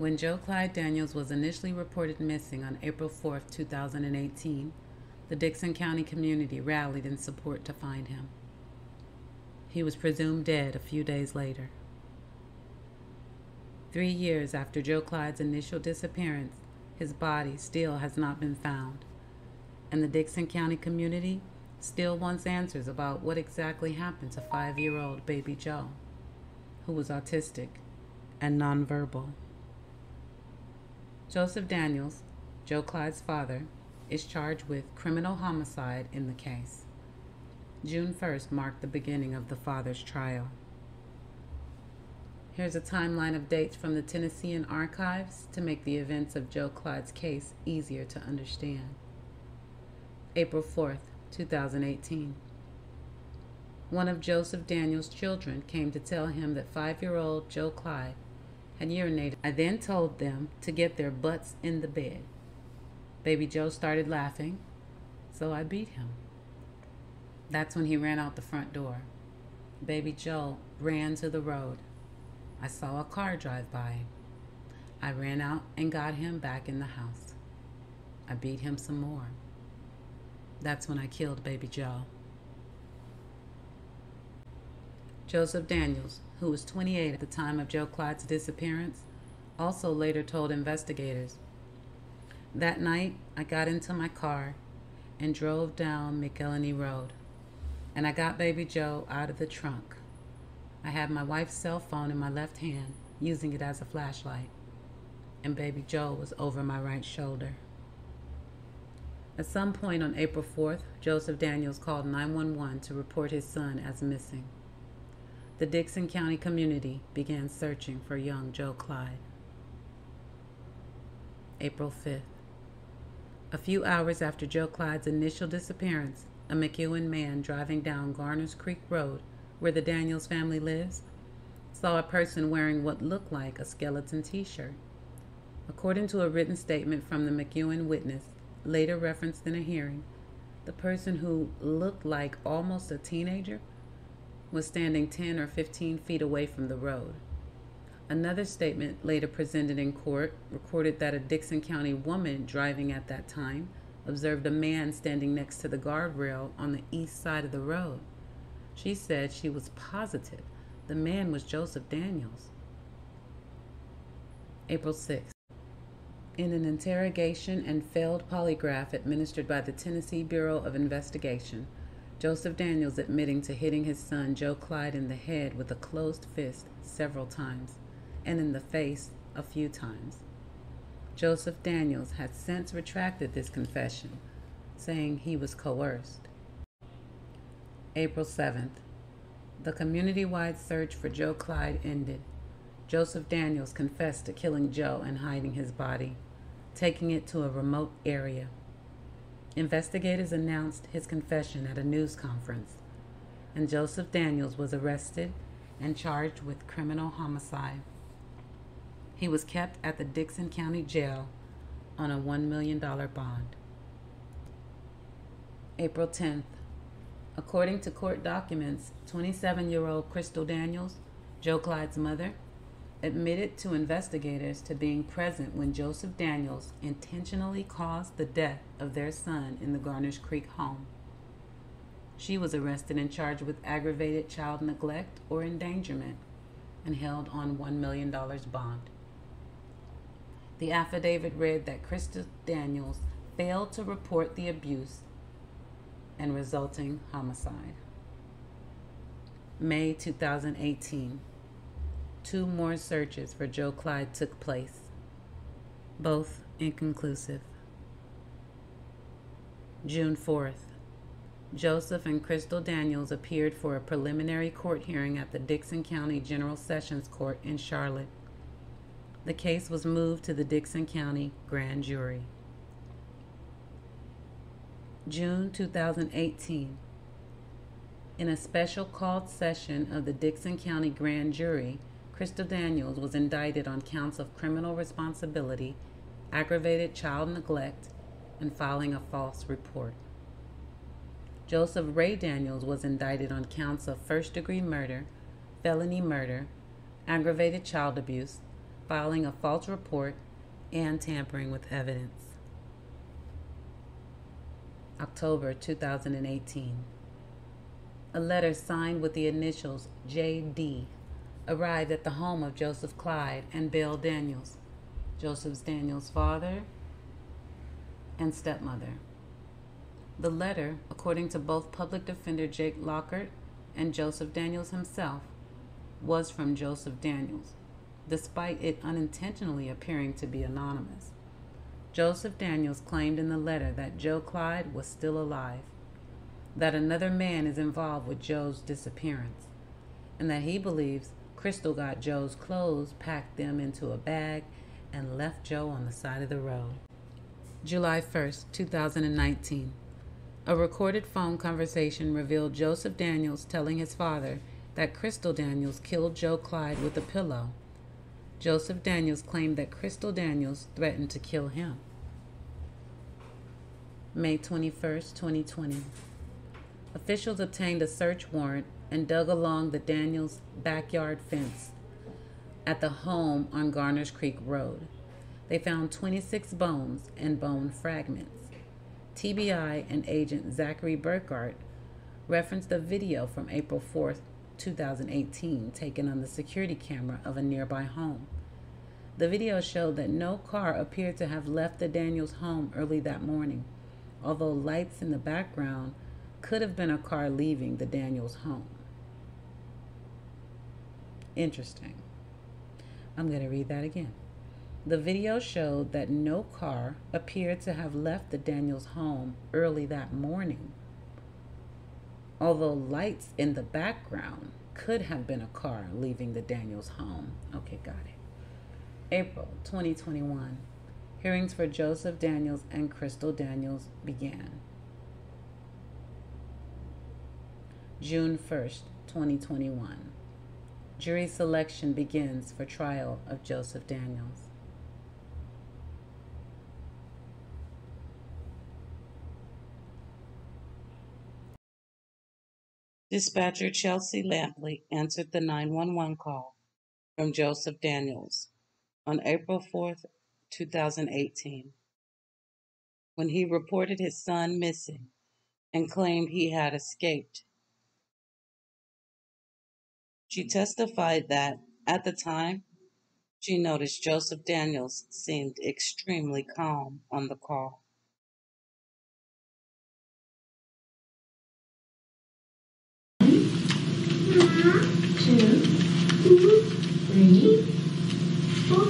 When Joe Clyde Daniels was initially reported missing on April 4, 2018, the Dickson County community rallied in support to find him. He was presumed dead a few days later. 3 years after Joe Clyde's initial disappearance, his body still has not been found, and the Dickson County community still wants answers about what exactly happened to 5-year-old baby Joe, who was autistic and nonverbal. Joseph Daniels, Joe Clyde's father, is charged with criminal homicide in the case. June 1st marked the beginning of the father's trial. Here's a timeline of dates from the Tennessean archives to make the events of Joe Clyde's case easier to understand. April 4th, 2018. One of Joseph Daniels' children came to tell him that 5-year-old Joe Clyde had urinated. I then told them to get their butts in the bed. Baby Joe started laughing, so I beat him. That's when he ran out the front door. Baby Joe ran to the road. I saw a car drive by. I ran out and got him back in the house. I beat him some more. That's when I killed baby Joe. Joseph Daniels, who was 28 at the time of Joe Clyde's disappearance, also later told investigators, "That night, I got into my car and drove down McElhenney Road, and I got baby Joe out of the trunk. I had my wife's cell phone in my left hand, using it as a flashlight, and baby Joe was over my right shoulder." At some point on April 4th, Joseph Daniels called 911 to report his son as missing. The Dickson County community began searching for young Joe Clyde. April 5th. A few hours after Joe Clyde's initial disappearance, a McEwen man driving down Garners Creek Road, where the Daniels family lives, saw a person wearing what looked like a skeleton t-shirt. According to a written statement from the McEwen witness, later referenced in a hearing, the person, who looked like almost a teenager, was standing 10 or 15 feet away from the road. Another statement later presented in court recorded that a Dickson County woman driving at that time observed a man standing next to the guardrail on the east side of the road. She said she was positive the man was Joseph Daniels. April 6th. In an interrogation and failed polygraph administered by the Tennessee Bureau of Investigation, Joseph Daniels admitting to hitting his son Joe Clyde in the head with a closed fist several times, and in the face a few times. Joseph Daniels had since retracted this confession, saying he was coerced. April 7th. The community-wide search for Joe Clyde ended. Joseph Daniels confessed to killing Joe and hiding his body, taking it to a remote area. Investigators announced his confession at a news conference, and Joseph Daniels was arrested and charged with criminal homicide. He was kept at the Dickson County Jail on a $1 million bond. April 10th. According to court documents, 27-year-old Crystal Daniels, Joe Clyde's mother, admitted to investigators to being present when Joseph Daniels intentionally caused the death of their son in the Garners Creek home. She was arrested and charged with aggravated child neglect or endangerment and held on $1 million bond. The affidavit read that Crystal Daniels failed to report the abuse and resulting homicide. May 2018. 2 more searches for Joe Clyde took place, both inconclusive. June 4th. Joseph and Crystal Daniels appeared for a preliminary court hearing at the Dickson County General Sessions Court in Charlotte. The case was moved to the Dickson County Grand Jury. June 2018. In a special called session of the Dickson County Grand Jury, Crystal Daniels was indicted on counts of criminal responsibility, aggravated child neglect, and filing a false report. Joseph Ray Daniels was indicted on counts of first-degree murder, felony murder, aggravated child abuse, filing a false report, and tampering with evidence. October 2018. A letter signed with the initials J.D. arrived at the home of Joseph Clyde and Bill Daniels, Joseph Daniels' father and stepmother. The letter, according to both public defender Jake Lockhart and Joseph Daniels himself, was from Joseph Daniels, despite it unintentionally appearing to be anonymous. Joseph Daniels claimed in the letter that Joe Clyde was still alive, that another man is involved with Joe's disappearance, and that he believes Crystal got Joe's clothes, packed them into a bag, and left Joe on the side of the road. July 1st, 2019. A recorded phone conversation revealed Joseph Daniels telling his father that Crystal Daniels killed Joe Clyde with a pillow. Joseph Daniels claimed that Crystal Daniels threatened to kill him. May 21st, 2020. Officials obtained a search warrant and dug along the Daniels' backyard fence at the home on Garners Creek Road. They found 26 bones and bone fragments. TBI and Agent Zachary Burkhart referenced a video from April 4th, 2018, taken on the security camera of a nearby home. The video showed that no car appeared to have left the Daniels' home early that morning, although lights in the background could have been a car leaving the Daniels' home. Interesting. I'm going to read that again. The video showed that no car appeared to have left the Daniels' home early that morning, although lights in the background could have been a car leaving the Daniels' home. Okay, got it. April 2021. Hearings for Joseph Daniels and Crystal Daniels began. June 1st, 2021. Jury selection begins for trial of Joseph Daniels. Dispatcher Chelsea Lampley answered the 911 call from Joseph Daniels on April 4th, 2018, when he reported his son missing and claimed he had escaped. She testified that, at the time, she noticed Joseph Daniels seemed extremely calm on the call. Two, three, four.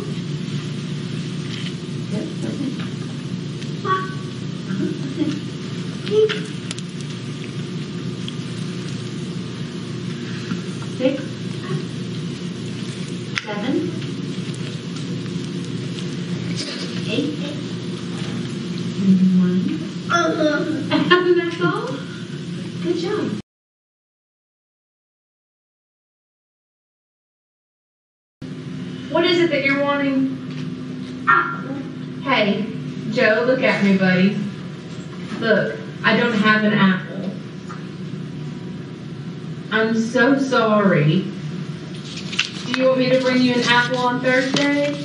Yep, okay. 5, okay. 6, 7, 8, 1. That's all? Good job. What is it that you're wanting? Apple. Hey, Joe, look at me, buddy. Look, I don't have an apple. I'm so sorry. Do you want me to bring you an apple on Thursday?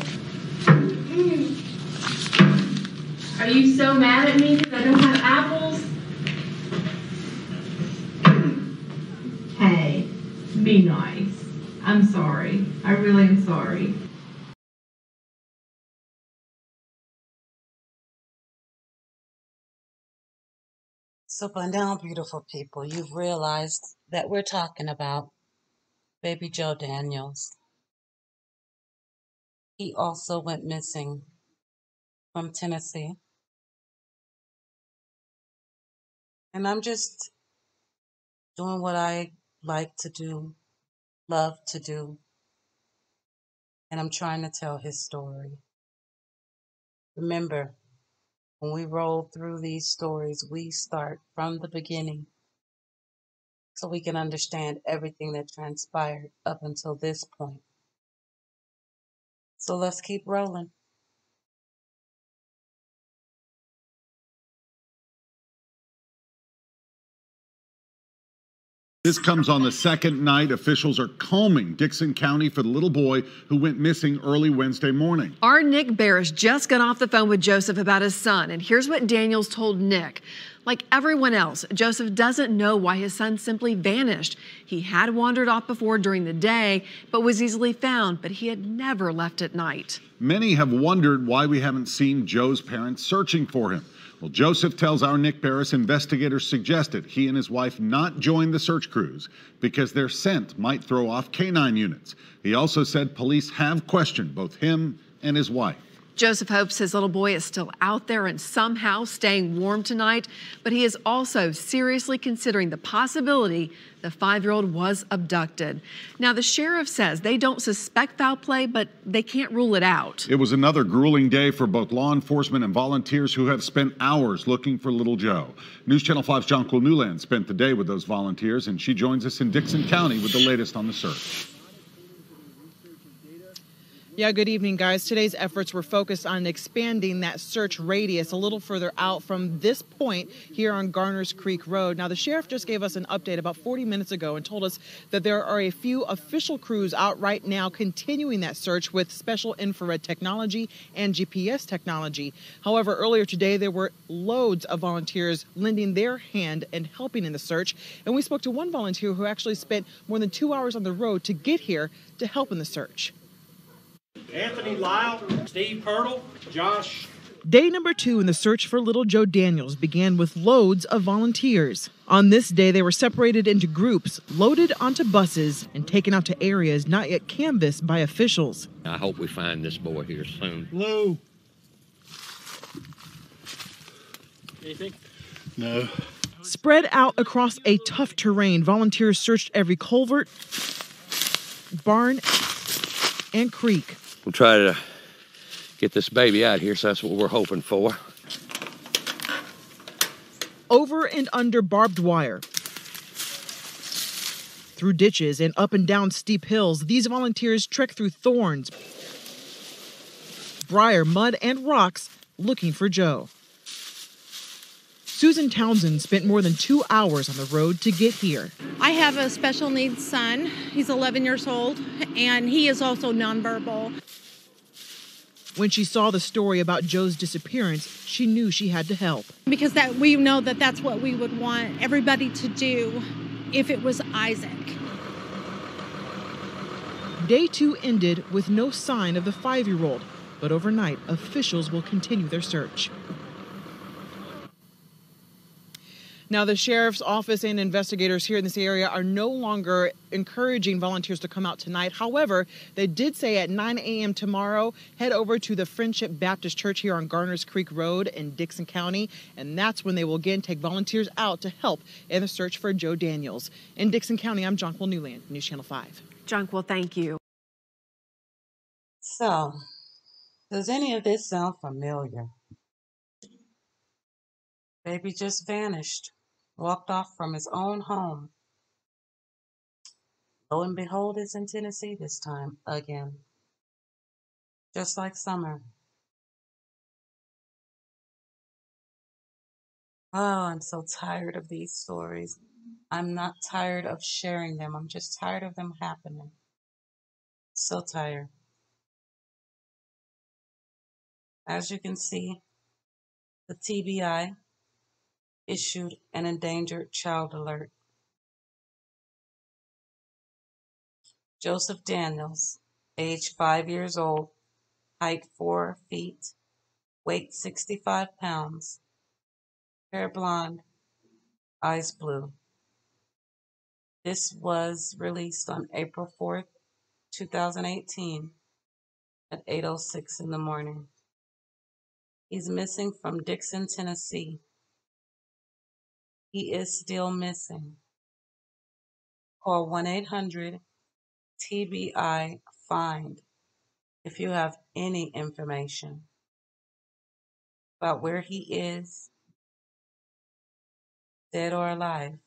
Are you so mad at me because I don't have apples? Hey, be nice. I'm sorry. I really am sorry. So by now, beautiful people, you've realized that we're talking about baby Joe Daniels. He also went missing from Tennessee. And I'm just doing what I like to do, love to do. And I'm trying to tell his story. Remember, when we roll through these stories, we start from the beginning so we can understand everything that transpired up until this point. So let's keep rolling. This comes on the second night officials are combing Dickson County for the little boy who went missing early Wednesday morning. Our Nick Barris just got off the phone with Joseph about his son, and here's what Daniels told Nick. Like everyone else, Joseph doesn't know why his son simply vanished. He had wandered off before during the day, but was easily found, but he had never left at night. Many have wondered why we haven't seen Joe's parents searching for him. Well, Joseph tells our Nick Barris investigators suggested he and his wife not join the search crews because their scent might throw off canine units. He also said police have questioned both him and his wife. Joseph hopes his little boy is still out there and somehow staying warm tonight, but he is also seriously considering the possibility the 5-year-old was abducted. Now, the sheriff says they don't suspect foul play, but they can't rule it out. It was another grueling day for both law enforcement and volunteers who have spent hours looking for little Joe. News Channel 5's Jonquil Newland spent the day with those volunteers, and she joins us in Dickson County with the latest on the search. Yeah, good evening, guys. Today's efforts were focused on expanding that search radius a little further out from this point here on Garners Creek Road. Now, the sheriff just gave us an update about 40 minutes ago and told us that there are a few official crews out right now continuing that search with special infrared technology and GPS technology. However, earlier today, there were loads of volunteers lending their hand and helping in the search. And we spoke to one volunteer who actually spent more than 2 hours on the road to get here to help in the search. Anthony Lyle, Steve Pirtle, Josh. Day number 2 in the search for little Joe Daniels began with loads of volunteers. On this day, they were separated into groups, loaded onto buses, and taken out to areas not yet canvassed by officials. I hope we find this boy here soon. Lou. Anything? No. Spread out across a tough terrain, volunteers searched every culvert, barn, and creek. We'll try to get this baby out here, so that's what we're hoping for. Over and under barbed wire, through ditches and up and down steep hills, these volunteers trek through thorns, briar, mud, and rocks looking for Joe. Susan Townsend spent more than 2 hours on the road to get here. I have a special needs son. He's 11 years old, and he is also nonverbal. When she saw the story about Joe's disappearance, she knew she had to help. Because we know that that's what we would want everybody to do if it was Isaac. Day 2 ended with no sign of the 5-year-old, but overnight, officials will continue their search. Now, the sheriff's office and investigators here in this area are no longer encouraging volunteers to come out tonight. However, they did say at 9 a.m. tomorrow, head over to the Friendship Baptist Church here on Garners Creek Road in Dickson County, and that's when they will again take volunteers out to help in the search for Joe Daniels. In Dickson County, I'm Jonquil Newland, News Channel 5. Jonquil, thank you. So, does any of this sound familiar? Baby just vanished. Walked off from his own home. Lo and behold, it's in Tennessee this time again. Just like summer. Oh, I'm so tired of these stories. I'm not tired of sharing them. I'm just tired of them happening. So tired. As you can see, the TBI issued an endangered child alert. Joseph Daniels, age 5 years old, height 4 feet, weight 65 pounds, hair blonde, eyes blue. This was released on April 4th, 2018 at 8:06 in the morning. He's missing from Dickson, Tennessee. He is still missing. Call 1-800-TBI-FIND if you have any information about where he is, dead or alive.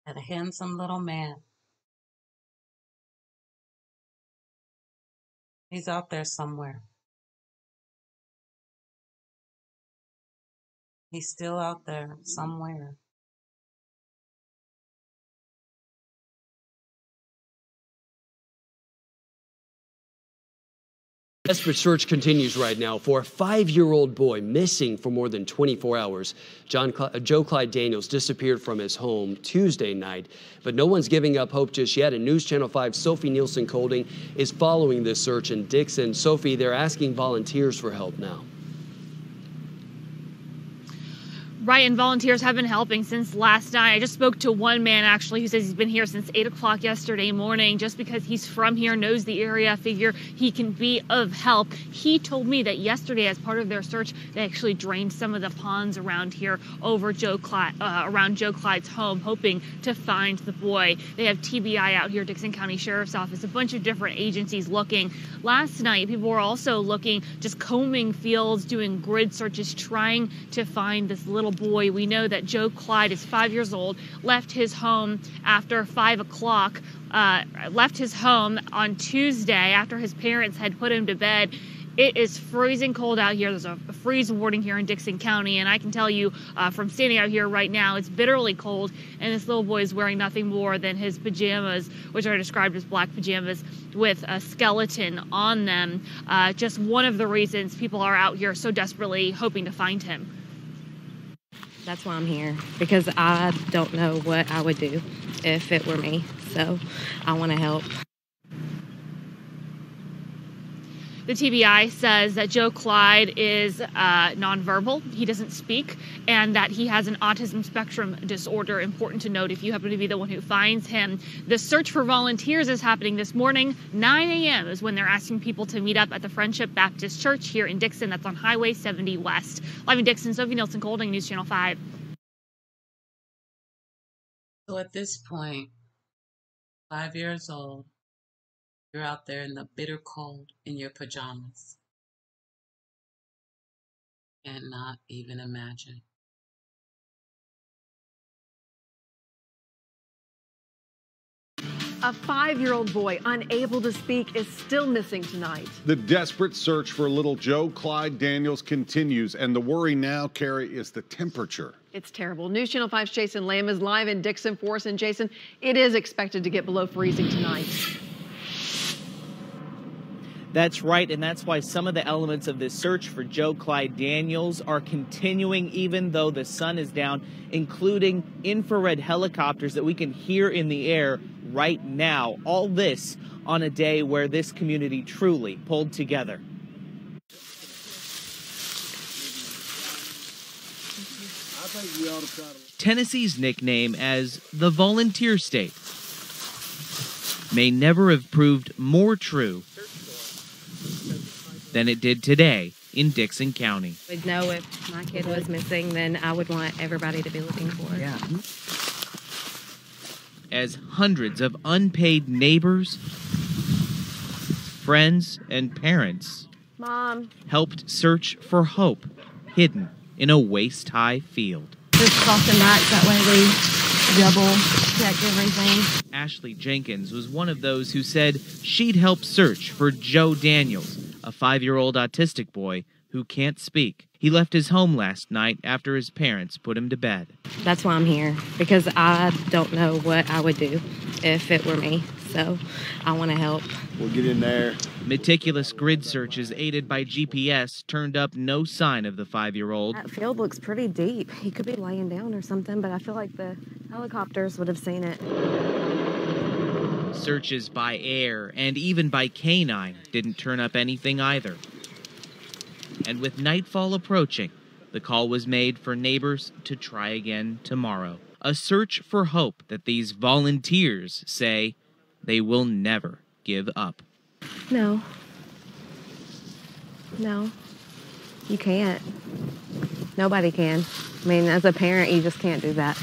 That handsome little man. He's out there somewhere. He's still out there somewhere. Desperate search continues right now for a 5-year-old boy missing for more than 24 hours. Joe Clyde Daniels disappeared from his home Tuesday night, but no one's giving up hope just yet. And News Channel 5's Sophie Nielsen-Colding is following this search in Dickson. Sophie, they're asking volunteers for help now. Right, and volunteers have been helping since last night. I just spoke to one man, actually, who says he's been here since 8 o'clock yesterday morning. Just because he's from here, knows the area, figure he can be of help. He told me that yesterday, as part of their search, they actually drained some of the ponds around here over around Joe Clyde's home, hoping to find the boy. They have TBI out here, Dickson County Sheriff's Office, a bunch of different agencies looking. Last night, people were also looking, just combing fields, doing grid searches, trying to find this little boy. We know that Joe Clyde is 5 years old, left his home after 5 o'clock, left his home on Tuesday after his parents had put him to bed. It is freezing cold out here. There's a freeze warning here in Dickson County, and I can tell you from standing out here right now, it's bitterly cold, and this little boy is wearing nothing more than his pajamas, which are described as black pajamas with a skeleton on them. Just one of the reasons people are out here so desperately hoping to find him. That's why I'm here, because I don't know what I would do if it were me, so I want to help. The TBI says that Joe Clyde is nonverbal, he doesn't speak, and that he has an autism spectrum disorder. Important to note if you happen to be the one who finds him. The search for volunteers is happening this morning. 9 a.m. is when they're asking people to meet up at the Friendship Baptist Church here in Dickson. That's on Highway 70 West. Live in Dickson, Sophie Nielsen-Colding, News Channel 5. So at this point, 5 years old, you're out there in the bitter cold in your pajamas. Cannot even imagine. A 5-year-old boy unable to speak is still missing tonight. The desperate search for little Joe Clyde Daniels continues, and the worry now, Carrie, is the temperature. It's terrible. News Channel 5's Jason Lamb is live in Dickson for us. And Jason, it is expected to get below freezing tonight. That's right, and that's why some of the elements of this search for Joe Clyde Daniels are continuing even though the sun is down, including infrared helicopters that we can hear in the air right now. All this on a day where this community truly pulled together. Tennessee's nickname as the Volunteer State may never have proved more true than it did today in Dickson County. I would know if my kid was missing, then I would want everybody to be looking for it. Yeah. As hundreds of unpaid neighbors, friends, and parents Mom, helped search for hope hidden in a waist-high field. just cross the nights, that way we double check everything. Ashley Jenkins was one of those who said she'd help search for Joe Daniels, a 5-year-old autistic boy who can't speak. He left his home last night after his parents put him to bed. That's why I'm here, because I don't know what I would do if it were me, so I want to help. We'll get in there. Meticulous grid searches aided by GPS turned up no sign of the 5-year-old. That field looks pretty deep. He could be laying down or something, but I feel like the helicopters would have seen it. Searches by air and even by canine didn't turn up anything either. And with nightfall approaching, the call was made for neighbors to try again tomorrow. A search for hope that these volunteers say they will never give up. No. No. You can't. Nobody can. I mean, as a parent, you just can't do that.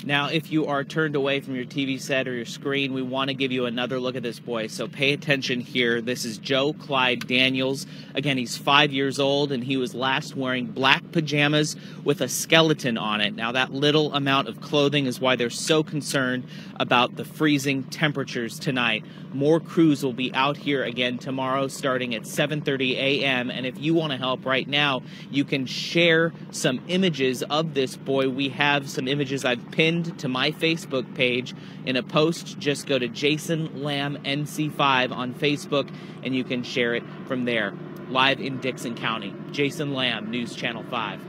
Now, if you are turned away from your TV set or your screen, we want to give you another look at this boy, so pay attention here. This is Joe Clyde Daniels. Again, he's 5 years old, and he was last wearing black pajamas with a skeleton on it. Now, that little amount of clothing is why they're so concerned about the freezing temperatures tonight. More crews will be out here again tomorrow starting at 7:30 a.m. And if you want to help right now, you can share some images of this boy. We have some images I've pinned to my Facebook page in a post. Just go to Jason Lamb NC5 on Facebook and you can share it from there. Live in Dickson County. Jason Lamb, News Channel 5.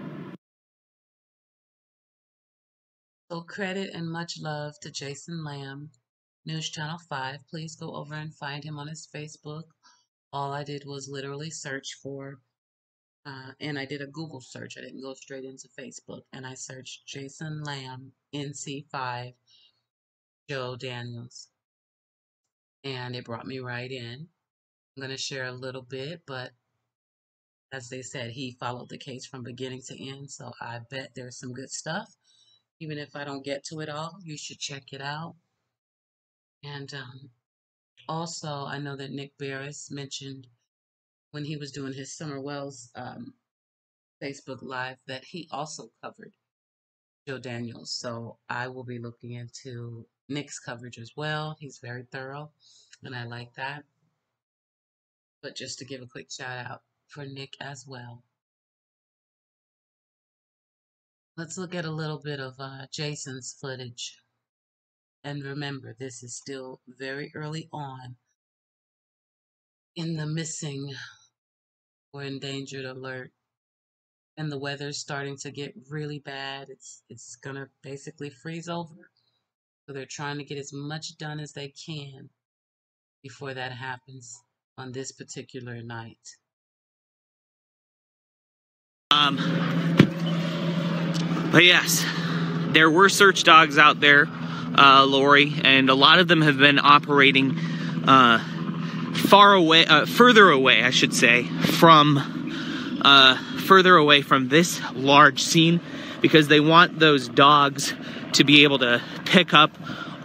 So credit and much love to Jason Lamb, News Channel 5. Please go over and find him on his Facebook. All I did was literally search for, and I did a Google search. I didn't go straight into Facebook. And I searched Jason Lamb, NC5, Joe Daniels. And it brought me right in. I'm going to share a little bit, but as they said, he followed the case from beginning to end. So I bet there's some good stuff. Even if I don't get to it all, you should check it out. And also, I know that Nick Barris mentioned when he was doing his Summer Wells Facebook Live that he also covered Joe Daniels. So I will be looking into Nick's coverage as well. He's very thorough, and I like that. But just to give a quick shout out for Nick as well. Let's look at a little bit of Jason's footage. And remember, this is still very early on in the missing or endangered alert. And the weather's starting to get really bad. It's going to basically freeze over. So they're trying to get as much done as they can before that happens on this particular night. But yes, there were search dogs out there, Lori, and a lot of them have been operating further away, I should say, further away from this large scene, because they want those dogs to be able to pick up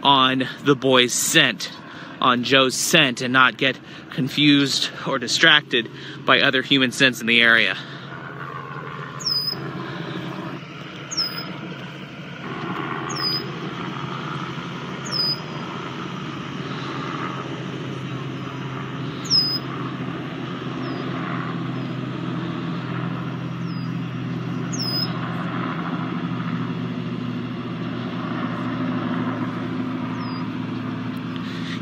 on the boy's scent, on Joe's scent, and not get confused or distracted by other human scents in the area.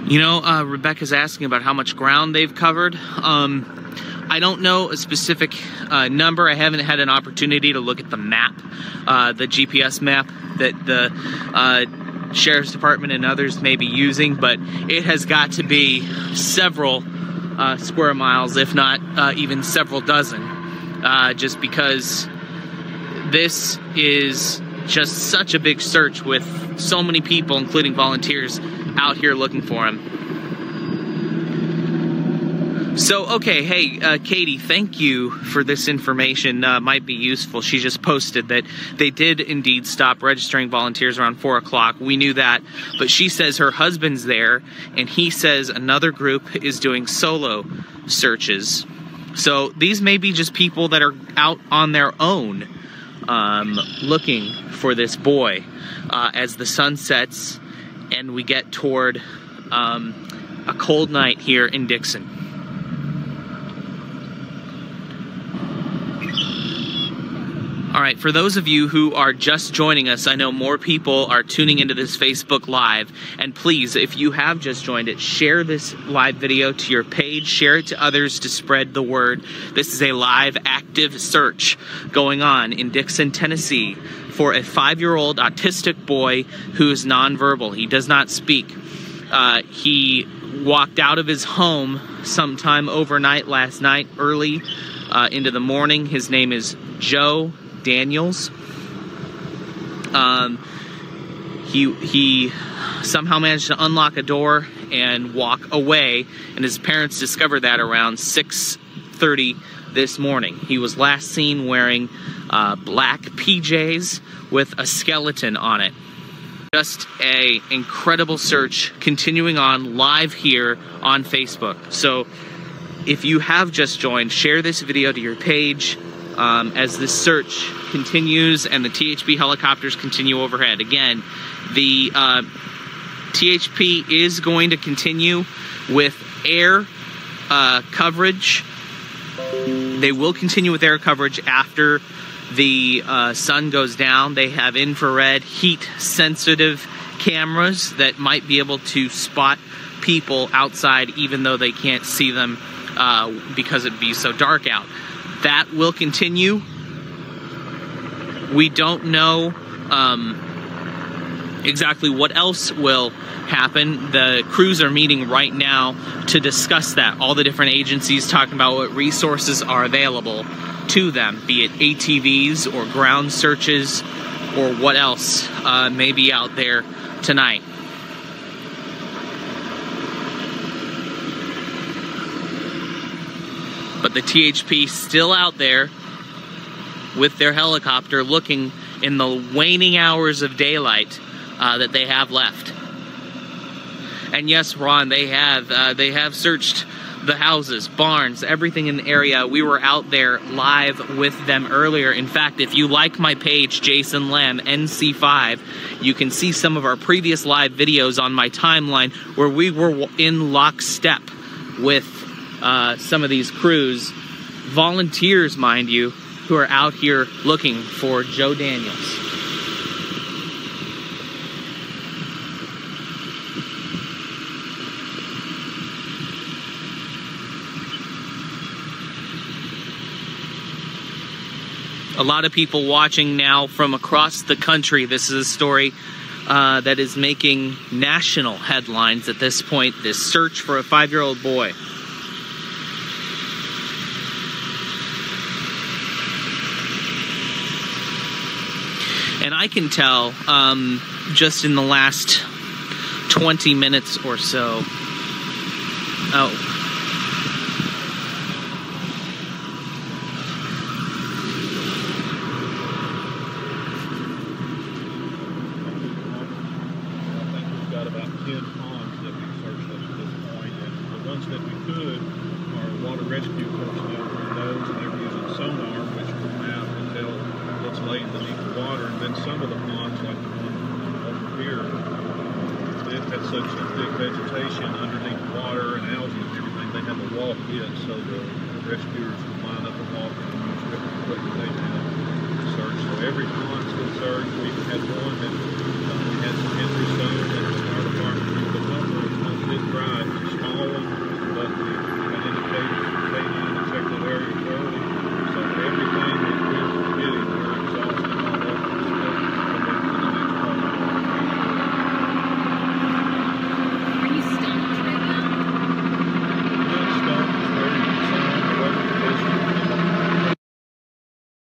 You know, Rebecca's asking about how much ground they've covered. I don't know a specific number. I haven't had an opportunity to look at the map, the GPS map that the Sheriff's Department and others may be using, but it has got to be several square miles, if not even several dozen, just because this is just such a big search with so many people, including volunteers, out here looking for him. So, okay, hey, Katie, thank you for this information. Might be useful. She just posted that they did indeed stop registering volunteers around 4 o'clock. We knew that, but she says her husband's there, and he says another group is doing solo searches. So these may be just people that are out on their own looking for this boy as the sun sets and we get toward a cold night here in Dickson. All right, for those of you who are just joining us, I know more people are tuning into this Facebook Live, and please, if you have just joined it, share this live video to your page, share it to others to spread the word. This is a live, active search going on in Dickson, Tennessee for a 5-year-old autistic boy who is nonverbal. He does not speak. He walked out of his home sometime overnight last night, early into the morning. His name is Joe Daniels. He somehow managed to unlock a door and walk away, and his parents discovered that around 6:30 this morning. He was last seen wearing black PJs with a skeleton on it. Just a incredible search continuing on live here on Facebook. So if you have just joined, share this video to your page as this search continues and the THP helicopters continue overhead. Again, the THP is going to continue with air coverage. They will continue with air coverage after the sun goes down. They have infrared heat sensitive cameras that might be able to spot people outside even though they can't see them because it'd be so dark out. That will continue. We don't know exactly what else will happen. The crews are meeting right now to discuss that. All the different agencies talking about what resources are available to them, be it ATVs or ground searches or what else may be out there tonight. But the THP still out there with their helicopter looking in the waning hours of daylight that they have left. And yes, Ron, they have searched the houses, barns, everything in the area. We were out there live with them earlier. In fact, if you like my page, Jason Lamb, NC5, you can see some of our previous live videos on my timeline where we were in lockstep with some of these crews, volunteers, mind you, who are out here looking for Joe Daniels. A lot of people watching now from across the country. This is a story that is making national headlines at this point, this search for a 5-year-old boy. And I can tell just in the last 20 minutes or so. Oh.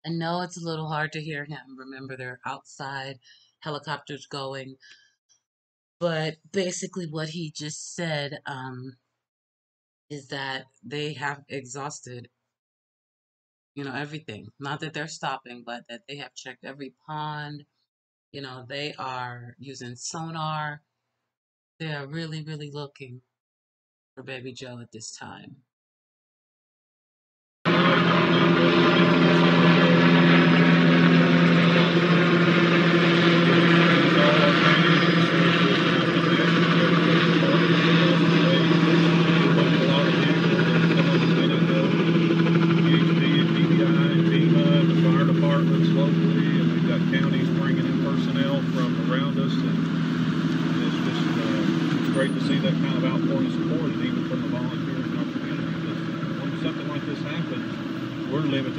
I know it's a little hard to hear him. Remember, they're outside, helicopters going. But basically what he just said is that they have exhausted, everything. Not that they're stopping, but that they have checked every pond. They are using sonar. They are really, really looking for baby Joe at this time.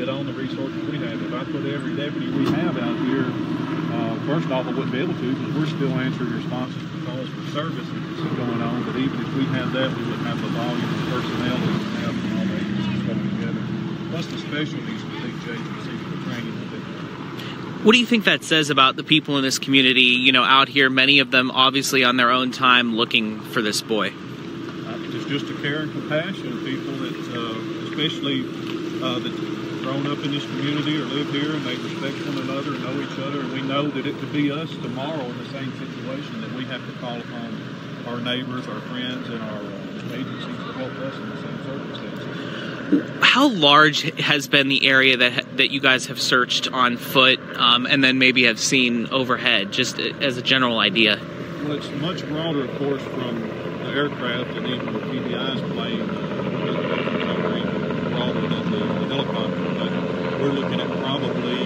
On the resources we have. If I put every deputy we have out here, first off, I wouldn't be able to because we're still answering responses for calls for service and this is going on. But even if we had that, we wouldn't have the volume of personnel that we have from all the agencies coming together. Plus the specialties with each agency for training that they have. What do you think that says about the people in this community, out here, many of them obviously on their own time looking for this boy? It's just a care and compassion of people that, especially the grown up in this community or live here, and they respect one another and know each other, and we know that it could be us tomorrow in the same situation, that we have to call upon our neighbors, our friends, and our agencies to help us in the same circumstances. How large has been the area that you guys have searched on foot, and then maybe have seen overhead, just as a general idea? Well, it's much broader, of course, from the aircraft and even the TBI's plane, broader than the helicopter. But we're looking at probably,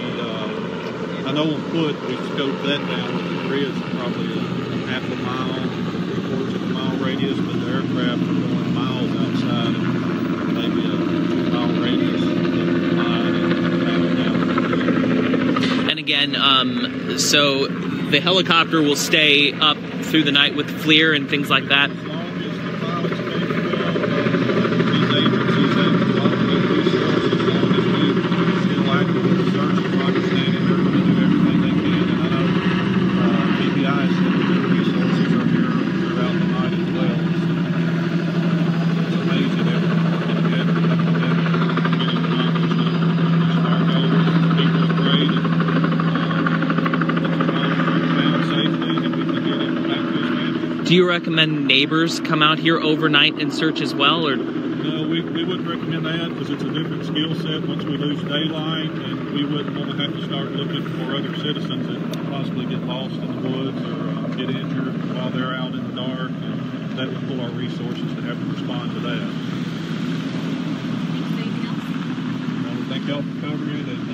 I know on foot we've scoped that down with the grids, probably a half a mile, 3/4 of a mile radius, but the aircraft are going miles outside of maybe a 2-mile radius. And again, so the helicopter will stay up through the night with FLIR and things like that? Do you recommend neighbors come out here overnight and search as well, or? No, we wouldn't recommend that because it's a different skill set once we lose daylight, and we wouldn't want to have to start looking for other citizens that possibly get lost in the woods or get injured while they're out in the dark. And that would pull our resources to have to respond to that. Anything else? Well, we thank y'all for covering it and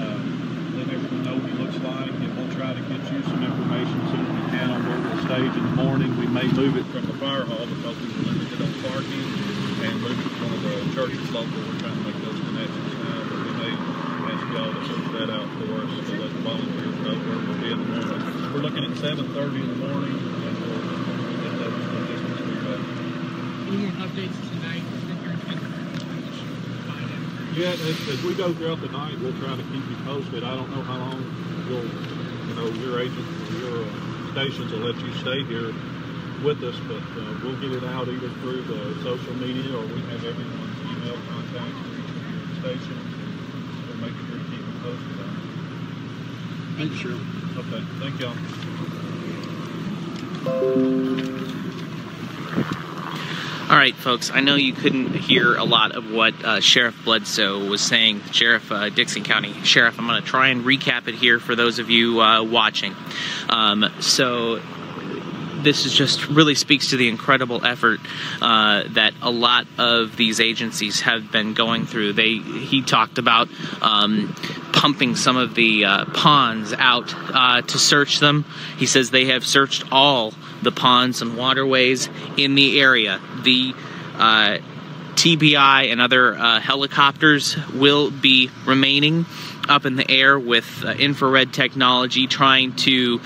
letting everyone know what it looks like, and we'll try to get you some information as soon as we can on where we'll stage in the morning. We may move it from the fire hall because we were limited on parking, and move it to one of the churches local. We're trying to make those connections now, but we may ask y'all to search that out for us to let the volunteers know where we'll be in the morning. We're looking at 7:30 in the morning, and we'll get that distance moved up. Any more updates tonight? Yeah, as we go throughout the night, we'll try to keep you posted. I don't know how long you'll, your agent, your stations will let you stay here with us, but we'll get it out either through the social media or we have everyone's email contacts through the station. We'll make sure to keep them posted on it. Thank you. Okay, thank y'all. All right, folks, I know you couldn't hear a lot of what Sheriff Bledsoe was saying, Sheriff Dickson County Sheriff. I'm going to try and recap it here for those of you watching. So this is just really speaks to the incredible effort that a lot of these agencies have been going through. He talked about pumping some of the ponds out to search them. He says they have searched all the ponds and waterways in the area. The TBI and other helicopters will be remaining up in the air with infrared technology trying to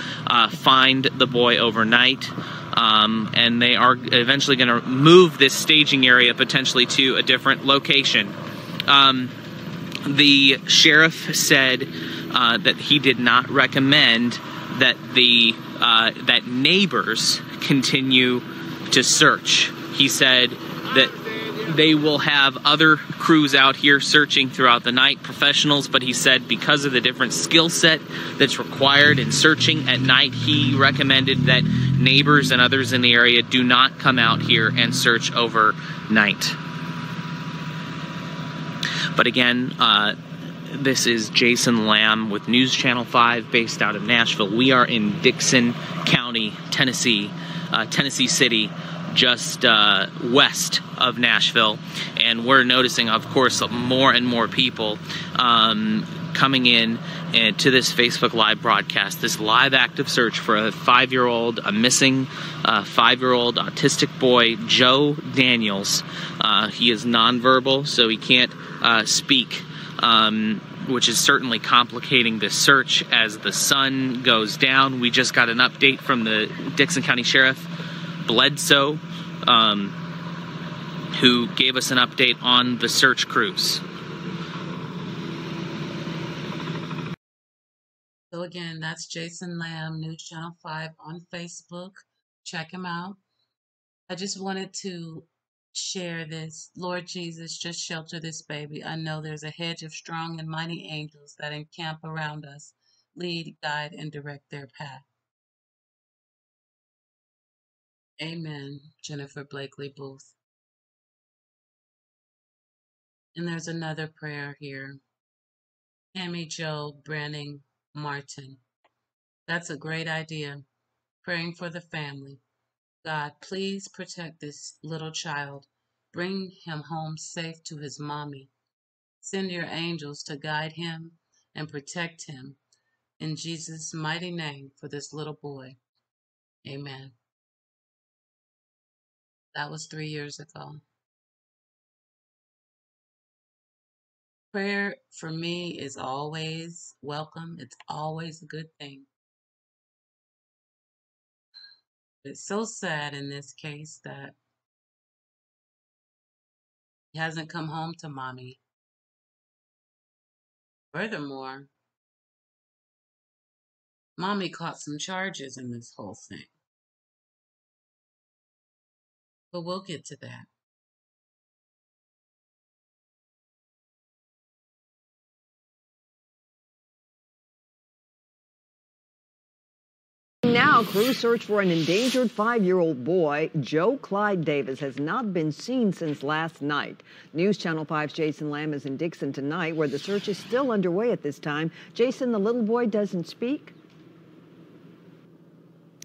find the boy overnight. And they are eventually going to move this staging area potentially to a different location. The sheriff said that he did not recommend that that neighbors continue to search. He said that they will have other crews out here searching throughout the night, professionals, but he said because of the different skill set that's required in searching at night, he recommended that neighbors and others in the area do not come out here and search overnight. But again, this is Jason Lamb with News Channel 5 based out of Nashville. We are in Dickson County, Tennessee, Tennessee City, just west of Nashville, and we're noticing, of course, more and more people coming in to this Facebook Live broadcast, this live active search for a 5-year-old, a missing 5-year-old autistic boy, Joe Daniels. He is nonverbal, so he can't speak, which is certainly complicating this search as the sun goes down. We just got an update from the Dickson County Sheriff Bledsoe, who gave us an update on the search crews. So again, that's Jason Lamb, News Channel 5 on Facebook. Check him out. I just wanted to share this. Lord Jesus, just shelter this baby. I know there's a hedge of strong and mighty angels that encamp around us. Lead, guide, and direct their path. Amen. Jennifer Blakely Booth. And there's another prayer here. Tammy Jo Branning Martin. That's a great idea. Praying for the family. God, please protect this little child. Bring him home safe to his mommy. Send your angels to guide him and protect him. In Jesus' mighty name for this little boy. Amen. That was 3 years ago. Prayer for me is always welcome. It's always a good thing. It's so sad in this case that he hasn't come home to mommy. Furthermore, mommy caught some charges in this whole thing. But we'll get to that. Now, crews search for an endangered 5-year-old boy. Joe Clyde Davis has not been seen since last night. News Channel 5's Jason Lamb is in Dickson tonight, where the search is still underway at this time. Jason, the little boy doesn't speak?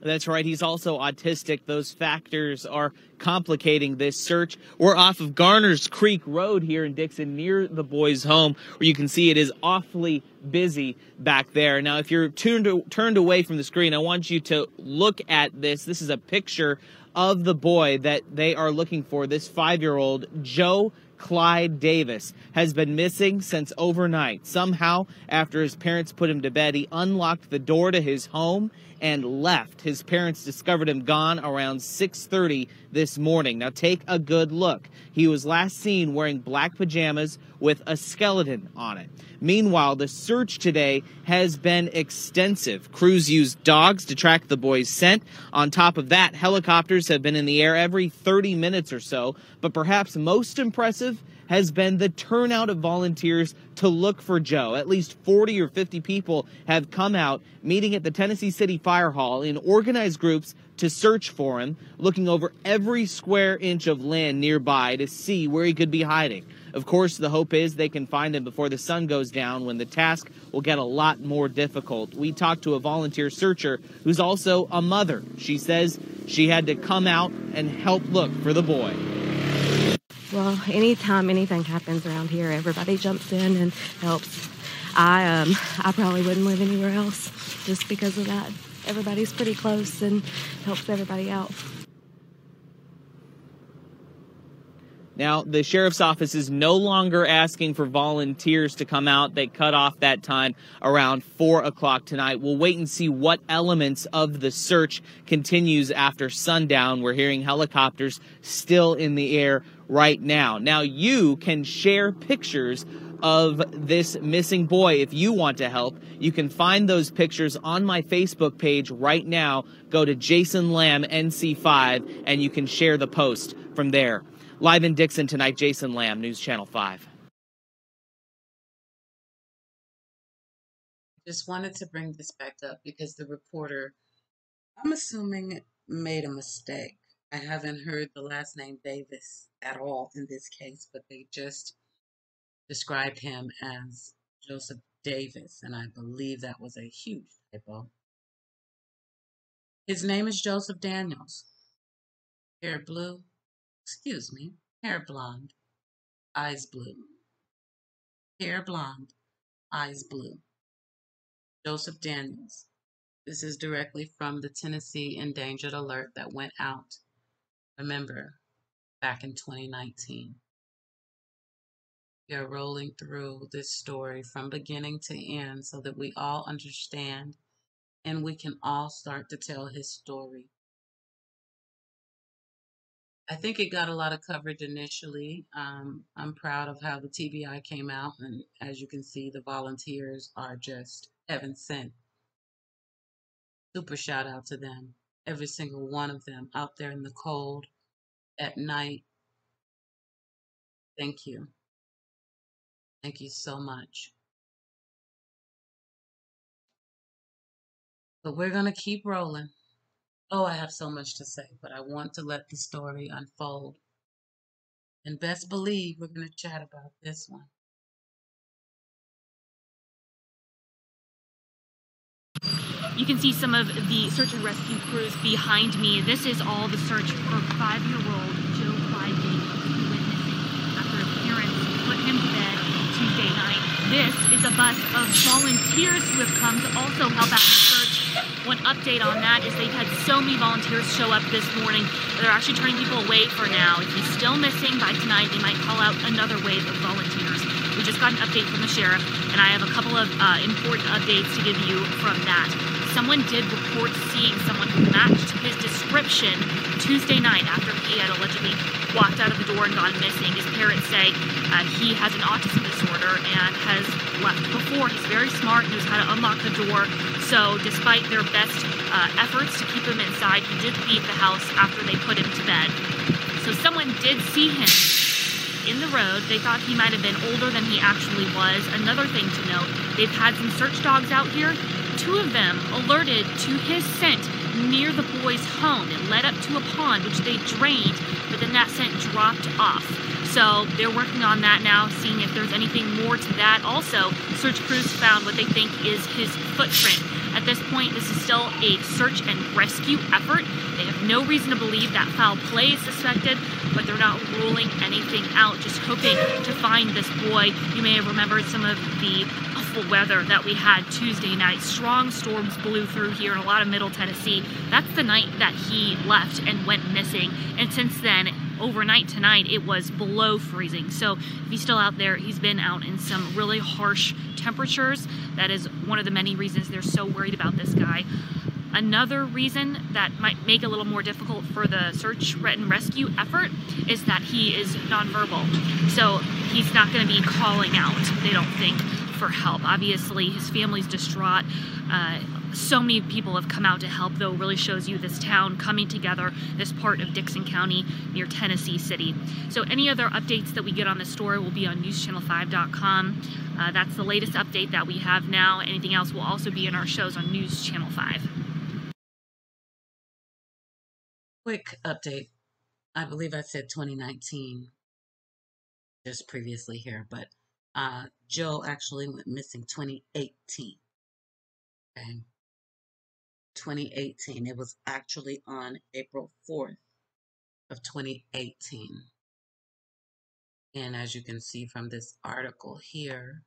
That's right. He's also autistic. Those factors are complicating this search. We're off of Garners Creek Road here in Dickson near the boy's home, where you can see it is awfully busy back there. Now, if you're turned away from the screen, I want you to look at this. This is a picture of the boy that they are looking for. This 5-year-old, Joe Clyde Davis, has been missing since overnight. Somehow, after his parents put him to bed, he unlocked the door to his home and left. His parents discovered him gone around 6:30 this morning. Now take a good look. He was last seen wearing black pajamas with a skeleton on it. Meanwhile, the search today has been extensive. Crews used dogs to track the boy's scent. On top of that, helicopters have been in the air every 30 minutes or so. But perhaps most impressive has been the turnout of volunteers to look for Joe. At least 40 or 50 people have come out, meeting at the Tennessee City Fire Hall in organized groups to search for him, looking over every square inch of land nearby to see where he could be hiding. Of course, the hope is they can find him before the sun goes down, when the task will get a lot more difficult. We talked to a volunteer searcher who's also a mother. She says she had to come out and help look for the boy. Well, anytime anything happens around here, everybody jumps in and helps. I probably wouldn't live anywhere else just because of that. Everybody's pretty close and helps everybody out. Now, the sheriff's office is no longer asking for volunteers to come out. They cut off that time around 4 o'clock tonight. We'll wait and see what elements of the search continues after sundown. We're hearing helicopters still in the air right now. Now, you can share pictures of this missing boy if you want to help. You can find those pictures on my Facebook page right now. Go to Jason Lamb NC5 and you can share the post from there. Live in Dickson tonight, Jason Lamb, News Channel 5. Just wanted to bring this back up because the reporter, I'm assuming, made a mistake. I haven't heard the last name Davis at all in this case, but they just described him as Joseph Davis, and I believe that was a huge typo. His name is Joseph Daniels. Hair blue. Excuse me, hair blonde, eyes blue. Hair blonde, eyes blue. Joseph Daniels. This is directly from the Tennessee Endangered Alert that went out, remember, back in 2019. We are rolling through this story from beginning to end so that we all understand and we can all start to tell his story. I think it got a lot of coverage initially. I'm proud of how the TBI came out, and as you can see, the volunteers are just heaven sent. Super shout out to them, every single one of them out there in the cold at night, Thank you. Thank you so much. But we're going to keep rolling. Oh, I have so much to say, but I want to let the story unfold. And best believe we're going to chat about this one. You can see some of the search and rescue crews behind me. This is all the search for 5-year-old Joe Clyde Daniels, who went missing after his parents put him to bed Tuesday night. This is a bus of volunteers who have come to also help out in the search. One update on that is they've had so many volunteers show up this morning that they're actually turning people away for now. If he's still missing by tonight, they might call out another wave of volunteers. We just got an update from the sheriff, and I have a couple of important updates to give you from that. Someone did report seeing someone who matched his description Tuesday night after he had allegedly walked out of the door and gone missing. His parents say he has an autism disorder and has left before. He's very smart, knows how to unlock the door. So despite their best efforts to keep him inside, he did leave the house after they put him to bed. So someone did see him in the road. They thought he might have been older than he actually was. Another thing to note, they've had some search dogs out here. 2 of them alerted to his scent near the boy's home. It led up to a pond, which they drained, but then that scent dropped off. So they're working on that now, seeing if there's anything more to that. Also, search crews found what they think is his footprint. At this point, this is still a search and rescue effort. They have no reason to believe that foul play is suspected, but they're not ruling anything out, just hoping to find this boy. You may have remembered some of the awful weather that we had Tuesday night. Strong storms blew through here in a lot of Middle Tennessee. That's the night that he left and went missing. And since then, overnight tonight, it was below freezing. So if he's still out there, he's been out in some really harsh temperatures. That is one of the many reasons they're so worried about this guy. Another reason that might make it a little more difficult for the search and rescue effort is that he is nonverbal. So he's not going to be calling out, they don't think, for help. Obviously, his family's distraught. So many people have come out to help, though. It really shows you this town coming together, this part of Dickson County near Tennessee City. So any other updates that we get on this story will be on newschannel5.com. That's the latest update that we have now. Anything else will also be in our shows on News Channel 5. Quick update. I believe I said 2019 just previously here, but Joe actually went missing 2018. Okay. 2018. It was actually on April 4th of 2018. And as you can see from this article here,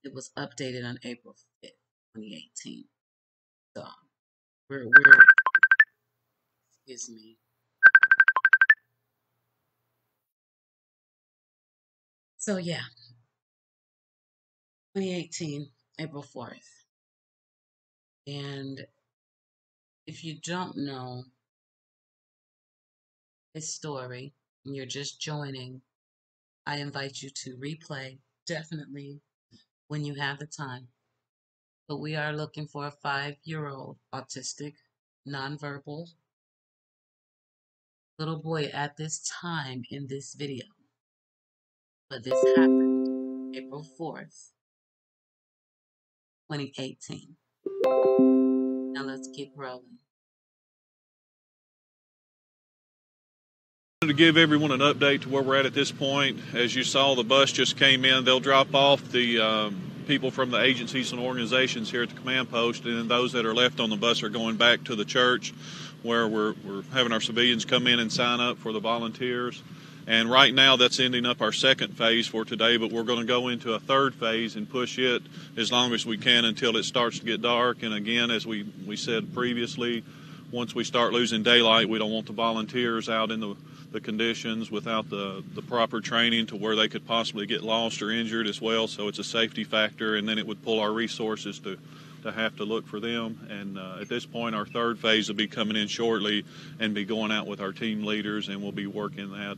it was updated on April 5th, 2018. So we're excuse me. So yeah, 2018, April 4th. And if you don't know this story and you're just joining, I invite you to replay, definitely, when you have the time. But we are looking for a 5-year-old autistic, nonverbal little boy at this time in this video. But this happened April 4th, 2018. Now let's keep rolling. To give everyone an update to where we're at this point, as you saw, the bus just came in. They'll drop off the people from the agencies and organizations here at the command post, and then those that are left on the bus are going back to the church where we're having our civilians come in and sign up for the volunteers. And right now that's ending up our second phase for today, but we're going to go into a third phase and push it as long as we can until it starts to get dark. And again, as we said previously, once we start losing daylight, we don't want the volunteers out in the conditions without the proper training to where they could possibly get lost or injured as well. So it's a safety factor, and then it would pull our resources to have to look for them. And at this point, our third phase will be coming in shortly and be going out with our team leaders, and we'll be working that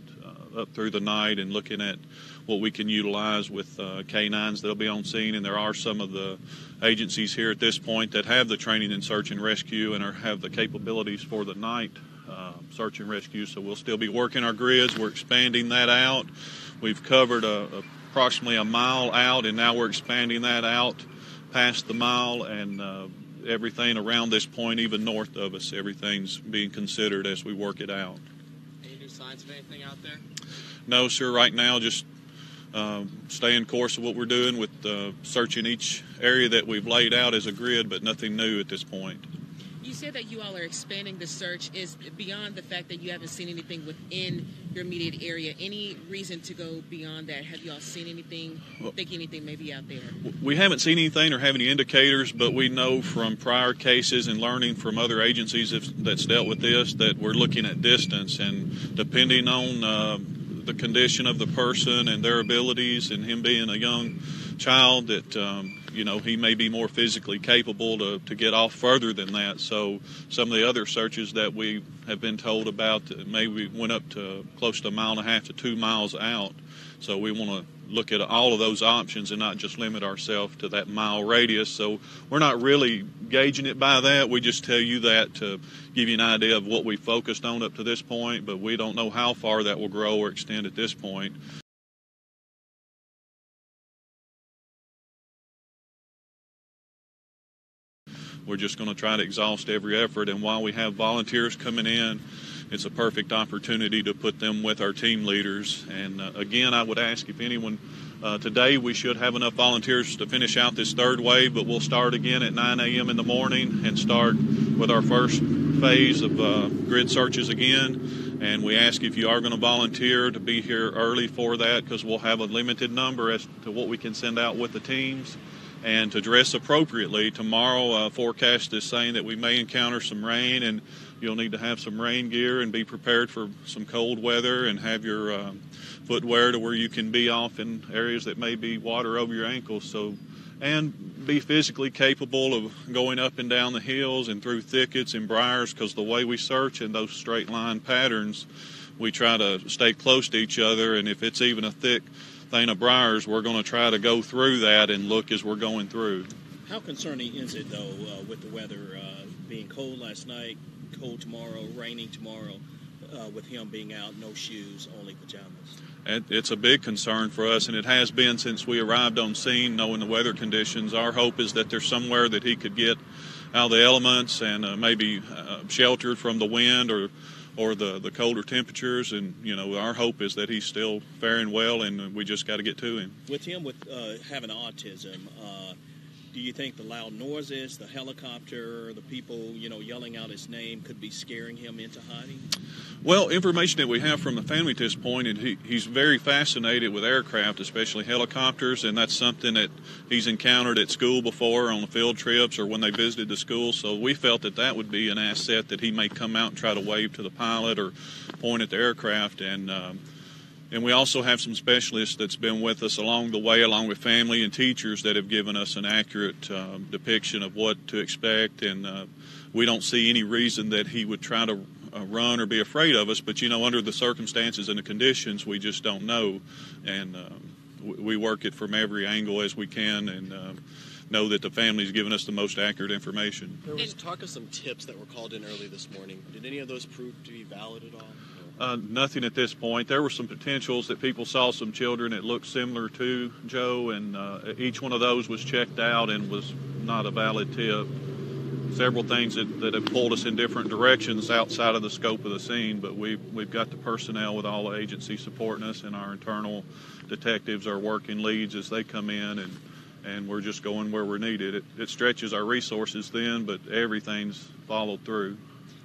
up through the night and looking at what we can utilize with K9s that'll be on scene. And there are some of the agencies here at this point that have the training in search and rescue and have the capabilities for the night search and rescue. So we'll still be working our grids. We're expanding that out. We've covered approximately a mile out, and now we're expanding that out past the mile, and everything around this point, even north of us, everything's being considered as we work it out. Any new signs of anything out there? No, sir. Right now, just staying course of what we're doing with searching each area that we've laid out as a grid, but nothing new at this point. You said that you all are expanding the search. Is beyond the fact that you haven't seen anything within your immediate area, any reason to go beyond that? Have you all seen anything, think anything maybe out there? We haven't seen anything or have any indicators, but we know from prior cases and learning from other agencies that's dealt with this that we're looking at distance, and depending on the condition of the person and their abilities, and him being a young child, that he may be more physically capable to get off further than that. So some of the other searches that we have been told about maybe went up to close to 1.5 miles to 2 miles out. So we want to look at all of those options and not just limit ourselves to that mile radius. So we're not really gauging it by that. We just tell you that to give you an idea of what we focused on up to this point, but we don't know how far that will grow or extend at this point. We're just going to try to exhaust every effort, and while we have volunteers coming in, it's a perfect opportunity to put them with our team leaders. And again, I would ask if anyone, today we should have enough volunteers to finish out this third wave, but we'll start again at 9 a.m. in the morning and start with our first phase of grid searches again. And we ask if you are going to volunteer to be here early for that, because we'll have a limited number as to what we can send out with the teams. And to dress appropriately. Tomorrow, forecast is saying that we may encounter some rain, and you'll need to have some rain gear and be prepared for some cold weather, and have your footwear to where you can be off in areas that may be water over your ankles. So, and be physically capable of going up and down the hills and through thickets and briars, because the way we search in those straight line patterns, we try to stay close to each other, and if it's even a thick thing of briars, we're going to try to go through that and look as we're going through. How concerning is it, though, with the weather being cold last night, cold tomorrow, raining tomorrow, with him being out, no shoes, only pajamas? It's a big concern for us, and it has been since we arrived on scene, knowing the weather conditions. Our hope is that there's somewhere that he could get out of the elements and maybe sheltered from the wind or the colder temperatures, and our hope is that he's still faring well, and we just got to get to him. With him having autism, do you think the loud noises, the helicopter, the people yelling out his name could be scaring him into hiding? Well, information that we have from the family to this point, and he's very fascinated with aircraft, especially helicopters, and that's something that he's encountered at school before on the field trips or when they visited the school. So we felt that would be an asset, that he may come out and try to wave to the pilot or point at the aircraft. And we also have some specialists that's been with us along the way, along with family and teachers, that have given us an accurate depiction of what to expect. And we don't see any reason that he would try to run or be afraid of us. But, under the circumstances and the conditions, we just don't know. And we work it from every angle as we can, and know that the family's given us the most accurate information. There was talk of some tips that were called in early this morning. Did any of those prove to be valid at all? Nothing at this point. There were some potentials that people saw some children that looked similar to Joe, and each one of those was checked out and was not a valid tip. Several things that have pulled us in different directions outside of the scope of the scene, but we've got the personnel with all the agencies supporting us, and our internal detectives are working leads as they come in, and we're just going where we're needed. It stretches our resources then, but everything's followed through.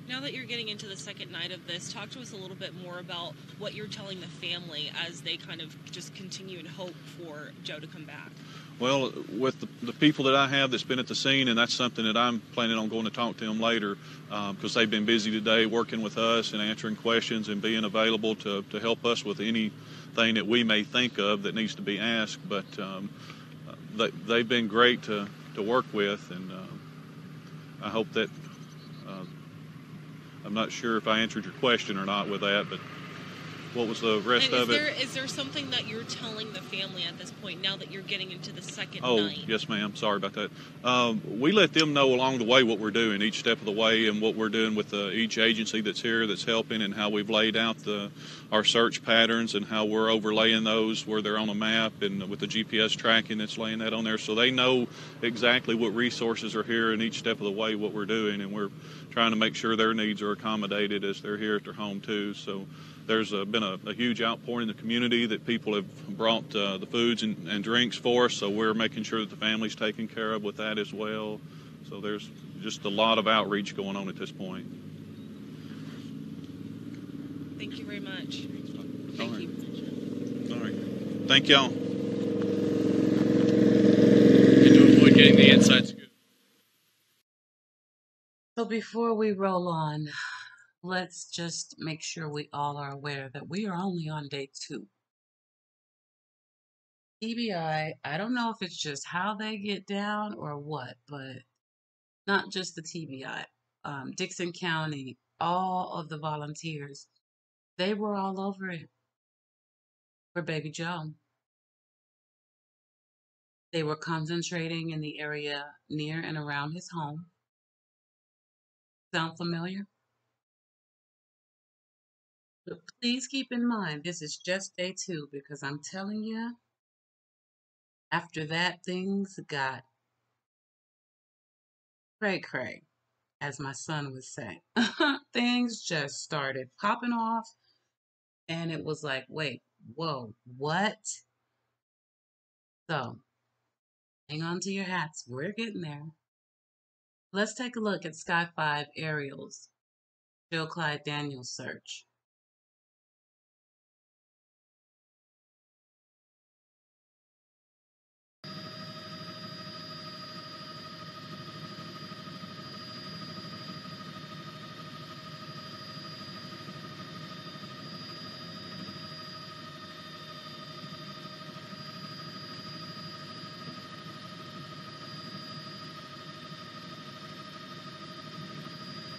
Now that you're getting into the second night of this, talk to us a little bit more about what you're telling the family as they kind of just continue and hope for Joe to come back. Well, with the people that I have that's been at the scene, and that's something that I'm planning on going to talk to them later, because they've been busy today working with us and answering questions and being available to help us with anything that we may think of that needs to be asked. But they've been great to work with, and I hope that I'm not sure if I answered your question or not with that, but what was the rest of it? Is there something that you're telling the family at this point now that you're getting into the second Oh, night? yes, ma'am. Sorry about that. We let them know along the way what we're doing, each step of the way, and what we're doing with each agency that's here that's helping, and how we've laid out our search patterns and how we're overlaying those where they're on a map, and with the GPS tracking that's laying that on there. So they know exactly what resources are here in each step of the way, what we're doing, and we're trying to make sure their needs are accommodated as they're here at their home, too. So there's been a huge outpouring in the community that people have brought the foods and drinks for us, so we're making sure that the family's taken care of with that as well. So there's just a lot of outreach going on at this point. Thank you very much. Thank you. All right. Thank y'all. And to avoid getting the inside scoop. So before we roll on, let's just make sure we all are aware that we are only on day 2. TBI, I don't know if it's just how they get down or what, but not just the TBI. Dickson County, all of the volunteers, they were all over it for baby Joe. They were concentrating in the area near and around his home. Sound familiar? But please keep in mind, this is just day 2, because I'm telling you, after that, things got cray-cray, as my son would say. Things just started popping off, and it was like, wait, whoa, what? So, hang on to your hats. We're getting there. Let's take a look at Sky 5 aerials, Joe Clyde Daniels search.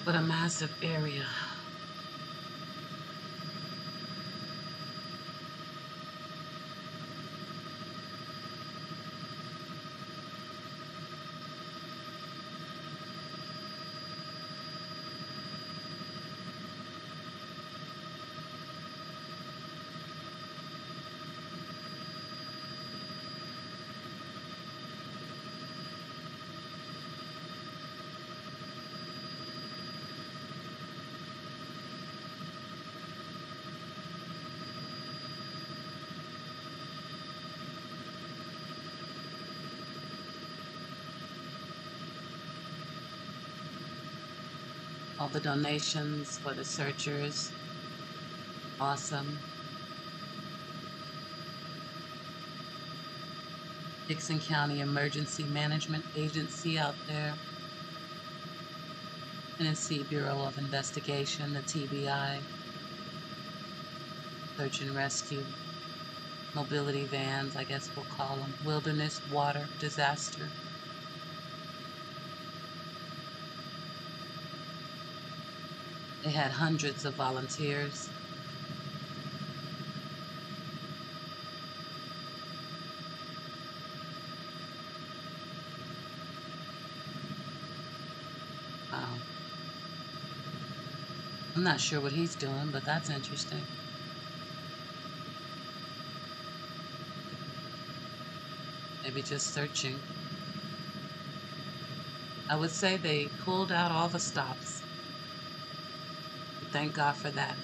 What a massive area. All the donations for the searchers. Awesome. Dickson County Emergency Management Agency out there. Tennessee Bureau of Investigation, the TBI. Search and rescue. Mobility vans, I guess we'll call them. Wilderness water disaster. They had hundreds of volunteers. Wow. I'm not sure what he's doing, but that's interesting. Maybe just searching. I would say they pulled out all the stops. Thank God for that.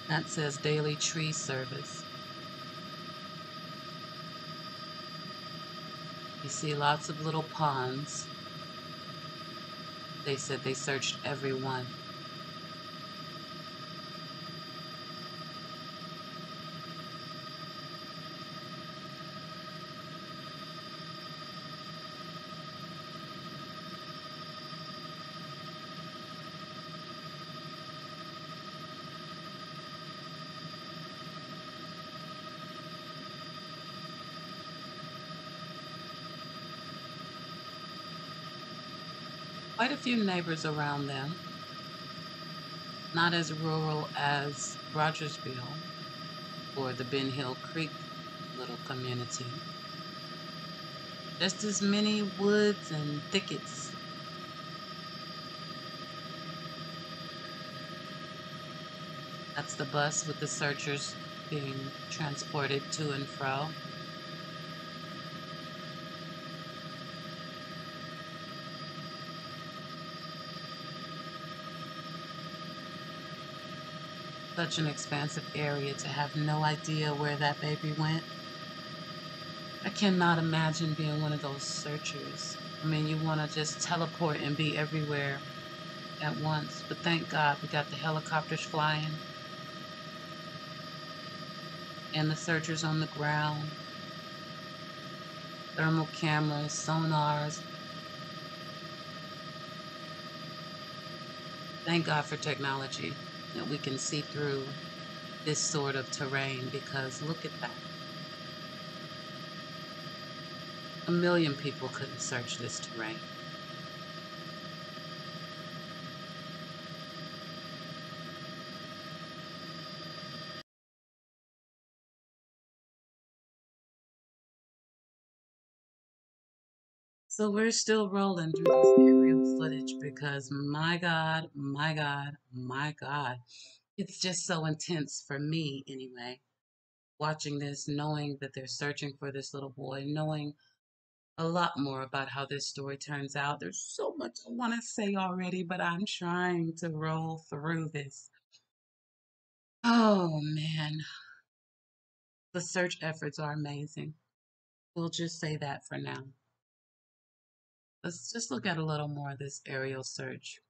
That says daily tree service. You see lots of little ponds. They said they searched every one. quite a few neighbors around them. Not as rural as Rogersville or the Ben Hill Creek little community. Just as many woods and thickets. That's the bus with the searchers being transported to and fro. Such an expansive area to have no idea where that baby went. I cannot imagine being one of those searchers. I mean, you want to just teleport and be everywhere at once, but thank God we got the helicopters flying and the searchers on the ground, thermal cameras, sonars. Thank God for technology that we can see through this sort of terrain, because look at that. 1 million people couldn't search this terrain. So we're still rolling through this aerial footage because my God, my God, my God, it's just so intense for me anyway. Watching this, knowing that they're searching for this little boy, knowing a lot more about how this story turns out. There's so much I want to say already, but I'm trying to roll through this. Oh man, the search efforts are amazing. We'll just say that for now. Let's just look at a little more of this aerial search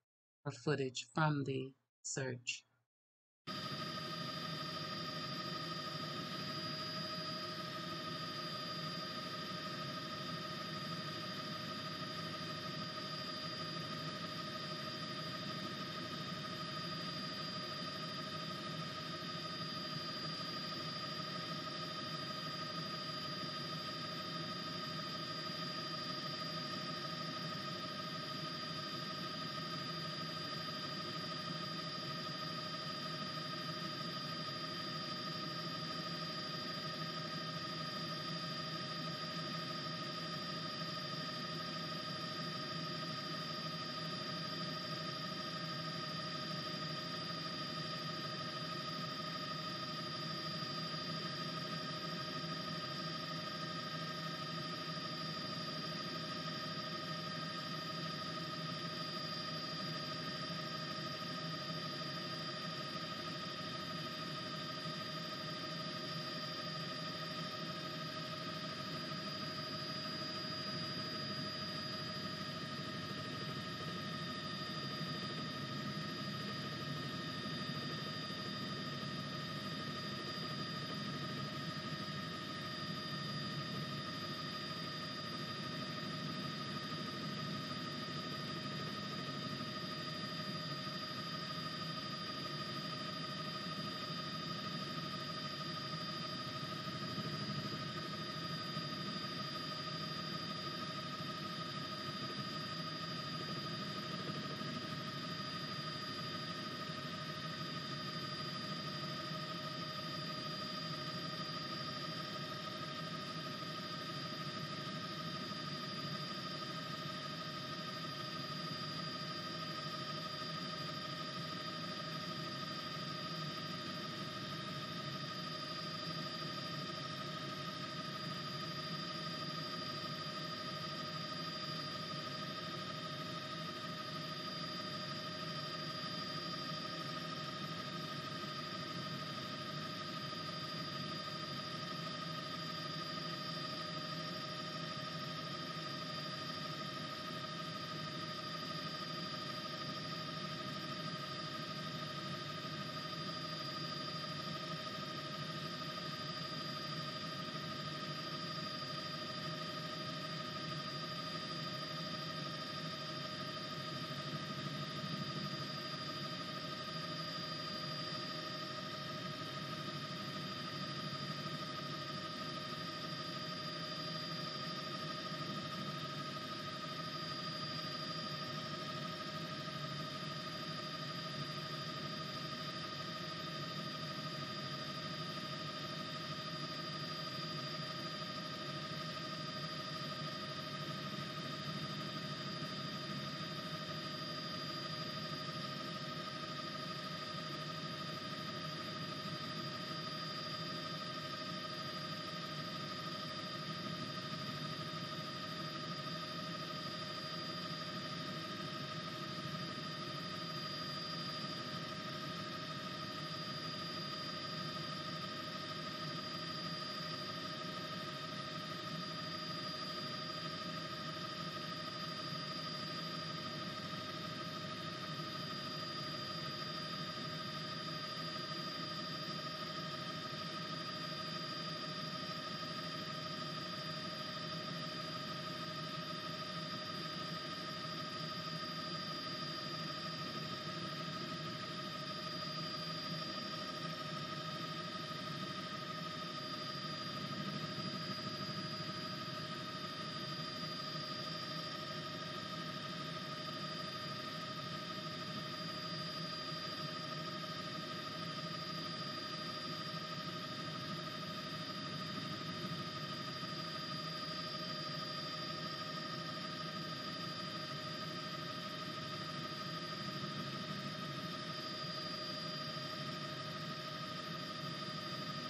or footage from the search.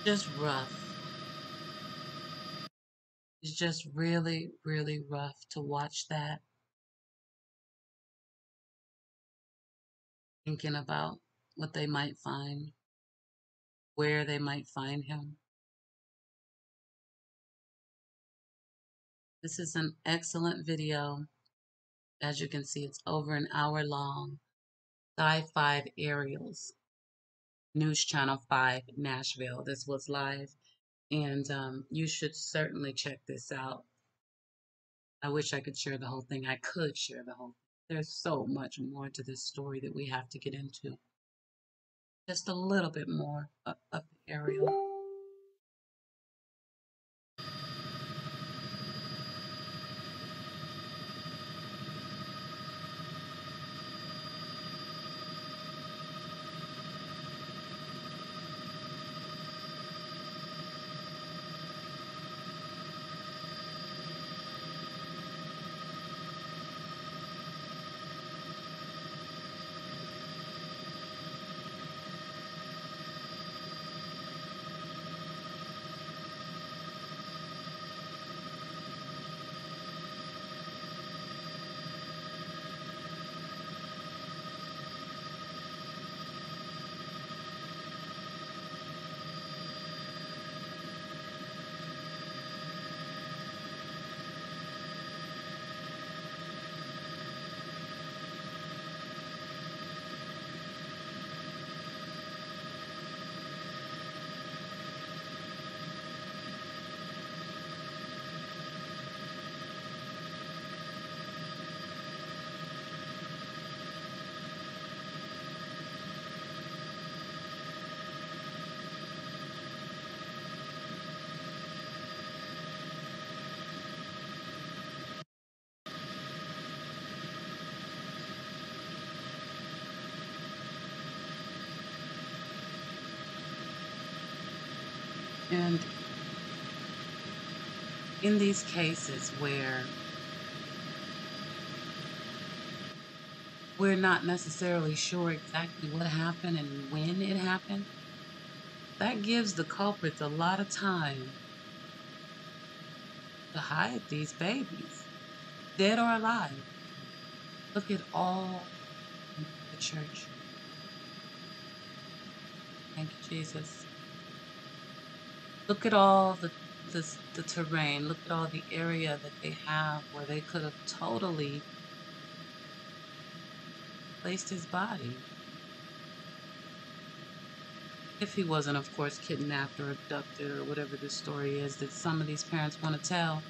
Just rough. It's just really, really rough to watch that. Thinking about what they might find, where they might find him. This is an excellent video. As you can see, it's over an hour long. Sky 5 Aerials, News Channel 5, Nashville. This was live, and you should certainly check this out. I wish I could share the whole thing. I could share the whole thing. There's so much more to this story that we have to get into. Just a little bit more of the aerial. And in these cases where we're not necessarily sure exactly what happened and when it happened, that gives the culprits a lot of time to hide these babies, dead or alive. Look at all the church. Thank you, Jesus. Look at all the terrain. Look at all the area that they have where they could have totally placed his body. If he wasn't, of course, kidnapped or abducted or whatever the story is that some of these parents want to tell.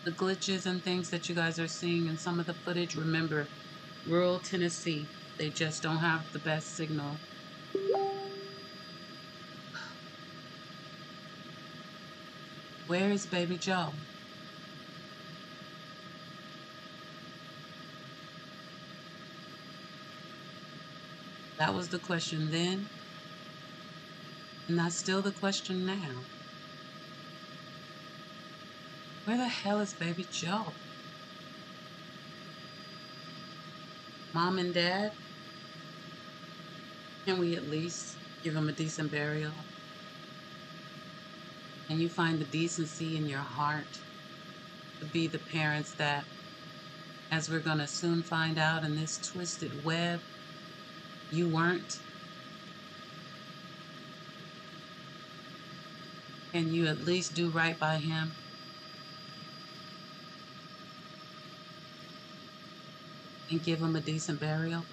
The glitches and things that you guys are seeing in some of the footage, remember, rural Tennessee, they just don't have the best signal. Where is baby Joe? That was the question then, and that's still the question now. Where the hell is baby Joe? Mom and Dad, can we at least give him a decent burial? Can you find the decency in your heart to be the parents that, as we're going to soon find out in this twisted web, you weren't? Can you at least do right by him? And give him a decent burial?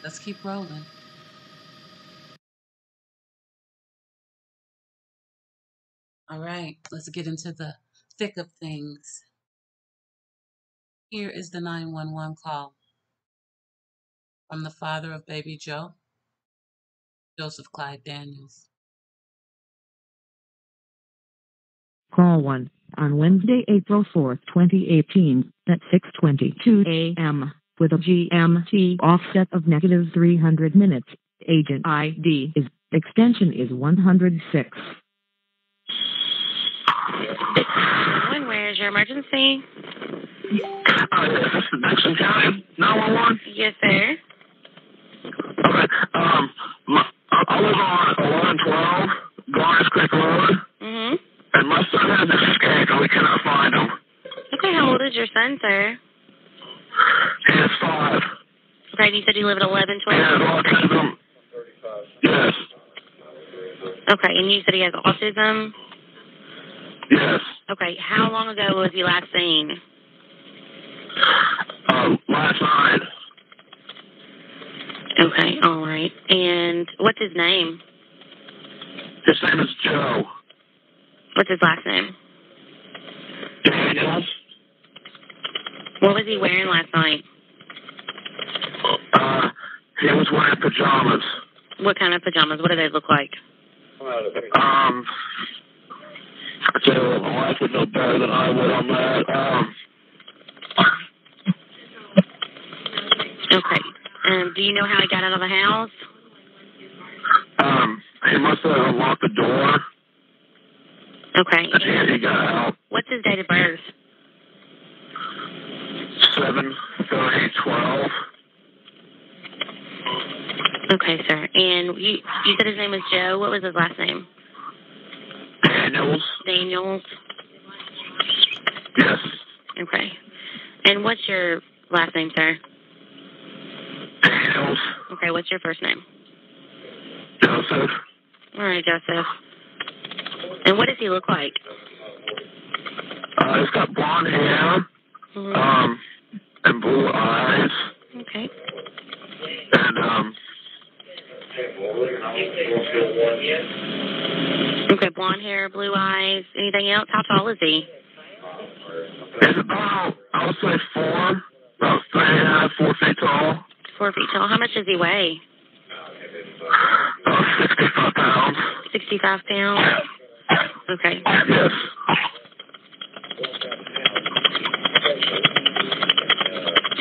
Let's keep rolling. All right, let's get into the thick of things. Here is the 911 call from the father of baby Joe, Joseph Clyde Daniels. Call 1 on Wednesday, April 4th, 2018, at 6:22 a.m. with a GMT offset of -300 minutes. Agent ID is extension is 106. Where's your emergency? Yes, this is Dickson County, 911? Yes, sir. Okay, I live on 1112 Garners Creek Road, and my son has escaped, and we cannot find him. Okay, how old is your son, sir? He is 5. Okay, you said you live at 1112? He has autism. Yes. Okay, and you said he has autism? Yes. Okay, how long ago was he last seen? Last night. Okay, all right. And what's his name? His name is Joe. What's his last name? Daniels. What was he wearing last night? He was wearing pajamas. What kind of pajamas? What do they look like? I tell you what, my wife would know better than I would on that. Okay. Do you know how he got out of the house? He must have unlocked the door. Okay. And he got out. What's his date of birth? 7/30/12. Okay, sir. And you said his name was Joe. What was his last name? Daniels. Daniels. Yes. Okay. And what's your last name, sir? Daniels. Okay, what's your first name? Joseph. All right, Joseph. And what does he look like? He's got blonde hair, and blue eyes. Okay. And, Okay, blonde hair, blue eyes. Anything else? How tall is he? He's about, I would say 4, about 3.5, 4 feet tall. 4 feet tall. How much does he weigh? 65 pounds. 65 pounds? Okay. Yes.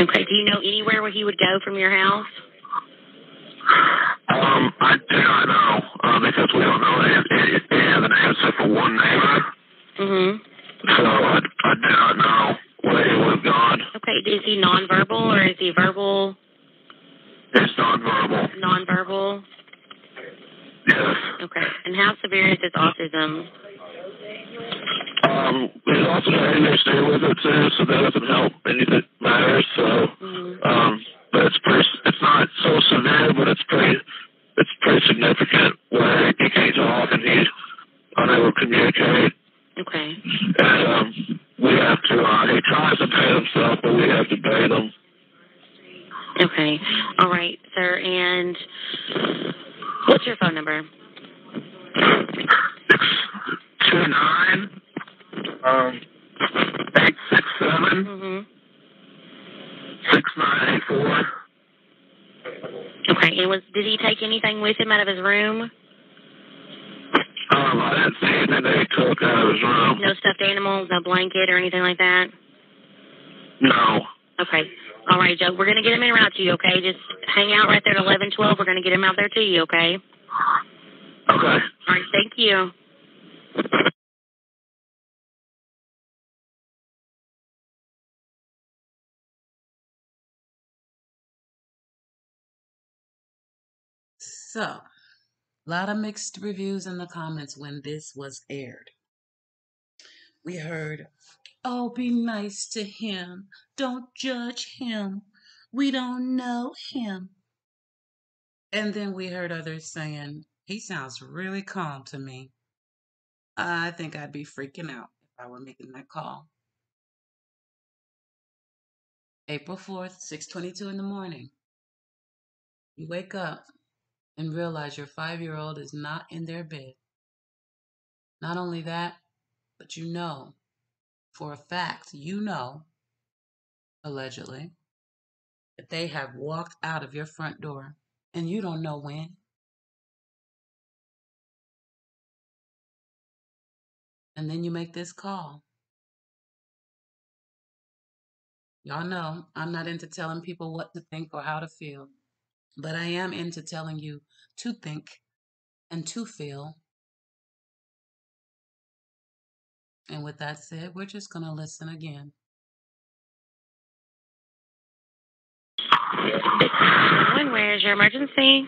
Okay, do you know anywhere where he would go from your house? I do not know, because we don't know. He has an answer for one neighbor. So I do not know where he would have gone. Okay, is he nonverbal or is he verbal? It's nonverbal. Nonverbal? Yes. Okay, and how severe is his autism? He's also got ADHD with it too, so that doesn't help anything matters. So, but it's not so severe, but it's pretty significant where he can't talk and he's unable to communicate. Okay. And we have to. He tries to pay himself, but we have to pay them. Okay. All right, sir. And what's your phone number? 629 867 6984. Okay. And did he take anything with him out of his room? I didn't see anything that he took out of his room. No stuffed animals, no blanket or anything like that? No. Okay. All right, Joe. We're going to get him en route to you, okay? Just hang out right there at 1112. We're going to get him out there to you, okay? Okay. All right. Thank you. So, a lot of mixed reviews in the comments when this was aired. We heard, oh, be nice to him. Don't judge him. We don't know him. And then we heard others saying, he sounds really calm to me. I think I'd be freaking out if I were making that call. April 4th, 6:22 in the morning. You wake up and realize your 5-year-old is not in their bed. Not only that, but you know, for a fact, allegedly, that they have walked out of your front door and you don't know when. And then you make this call. Y'all know I'm not into telling people what to think or how to feel, but I am into telling you to think and to feel. And with that said, we're just going to listen again. Where's your emergency?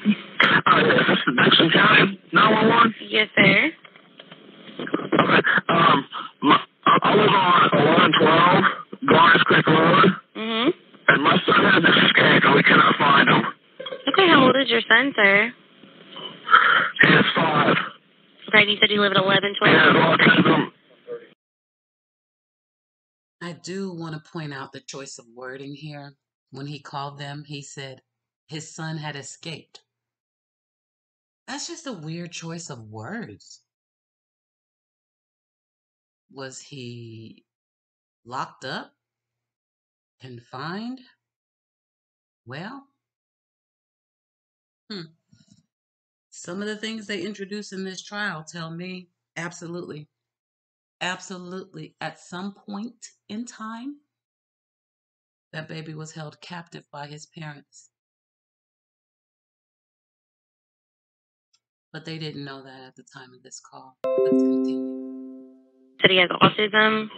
This is Dickson County 911. Yes, sir. Okay. I live on 1112 Garners Creek Road. Mm-hmm. And my son has escaped, and we cannot find him. Okay, how old is your son, sir? He is 5. Okay, you said you live at 1112? He has autism. I do want to point out the choice of wording here. When he called them, he said his son had escaped. That's just a weird choice of words. Was he locked up? Confined? Well, some of the things they introduce in this trial tell me absolutely, at some point in time, that baby was held captive by his parents. But they didn't know that at the time of this call. Let's continue. Said he has autism?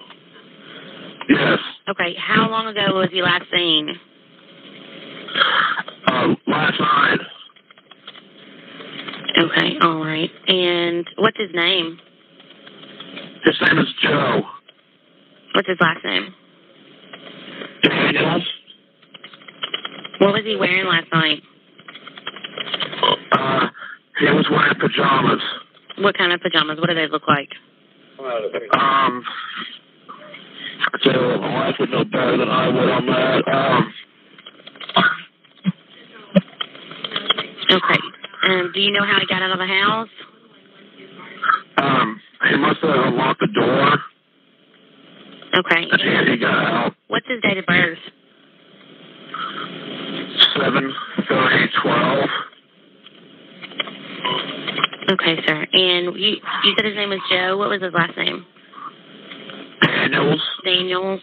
Yes. Okay, how long ago was he last seen? Last night. Okay, all right. And what's his name? His name is Joe. What's his last name? Daniels. What was he wearing last night? He was wearing pajamas. What kind of pajamas? What do they look like? I tell you what, my wife would know better than I would on that. Okay. Do you know how he got out of the house? He must have unlocked the door. Okay. And he got out. What's his date of birth? 7/30/12. Okay, sir. And you said his name was Joe. What was his last name? Daniels. Daniels.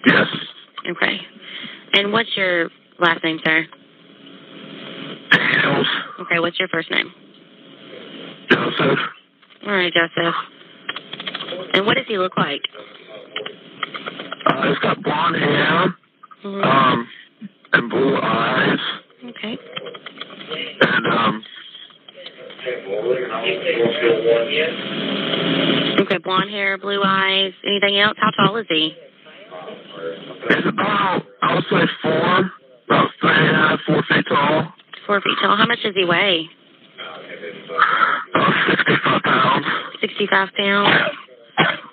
Yes. Okay. And what's your last name, sir? Daniels. Okay, what's your first name? Joseph. All right, Joseph. And what does he look like? He's got blonde hair. Mm-hmm. And blue eyes. Okay. And Okay, blonde hair, blue eyes. Anything else? How tall is he? He's about, I would say 4, about 3.5, 4 feet tall. 4 feet tall. How much does he weigh? 65 pounds. 65 pounds?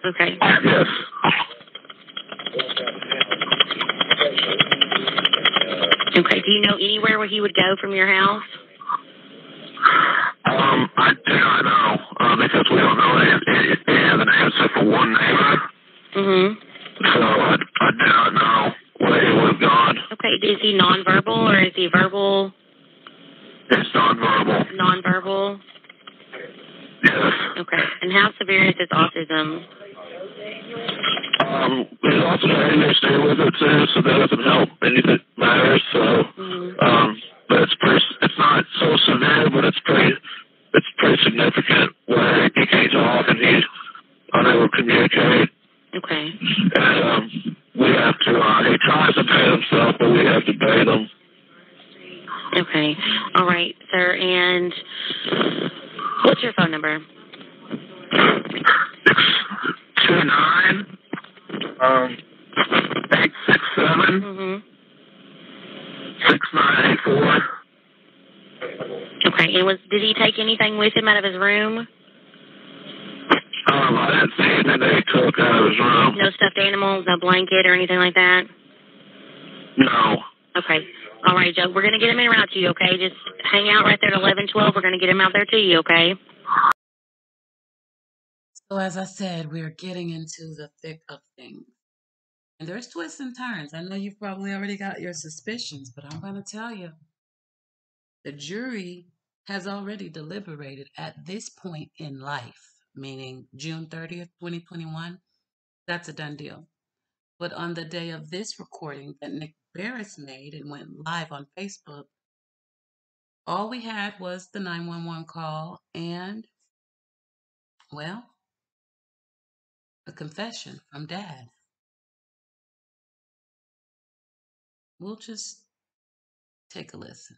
Okay. Yes. Okay. Do you know anywhere where he would go from your house? I do not know, because we don't know any of the names except for one neighbor. Mm-hmm. So I do not know where he would have gone. Okay. Is he nonverbal or is he verbal? It's nonverbal. Nonverbal? Yes. Okay. And how severe is his autism? He's also got ADHD with it too, so that doesn't help anything matters. So, but it's not so severe, but it's pretty significant where he can't talk and he's unable to communicate. Okay. And we have to. He tries to pay himself, but we have to pay them. Okay. All right, sir. And what's your phone number? 629 867 6984. Okay. And did he take anything with him out of his room? I didn't see anything that he took out of his room. No stuffed animals, no blanket or anything like that? No. Okay. All right, Joe. We're going to get him in route to you, okay? Just hang out right there at 1112. We're going to get him out there to you, okay? So as I said, we're getting into the thick of things. And there's twists and turns. I know you've probably already got your suspicions, but I'm going to tell you. The jury has already deliberated at this point in life, meaning June 30th, 2021. That's a done deal. But on the day of this recording that Nick Barris made and went live on Facebook, all we had was the 911 call and Well, a confession from Dad. We'll just take a listen.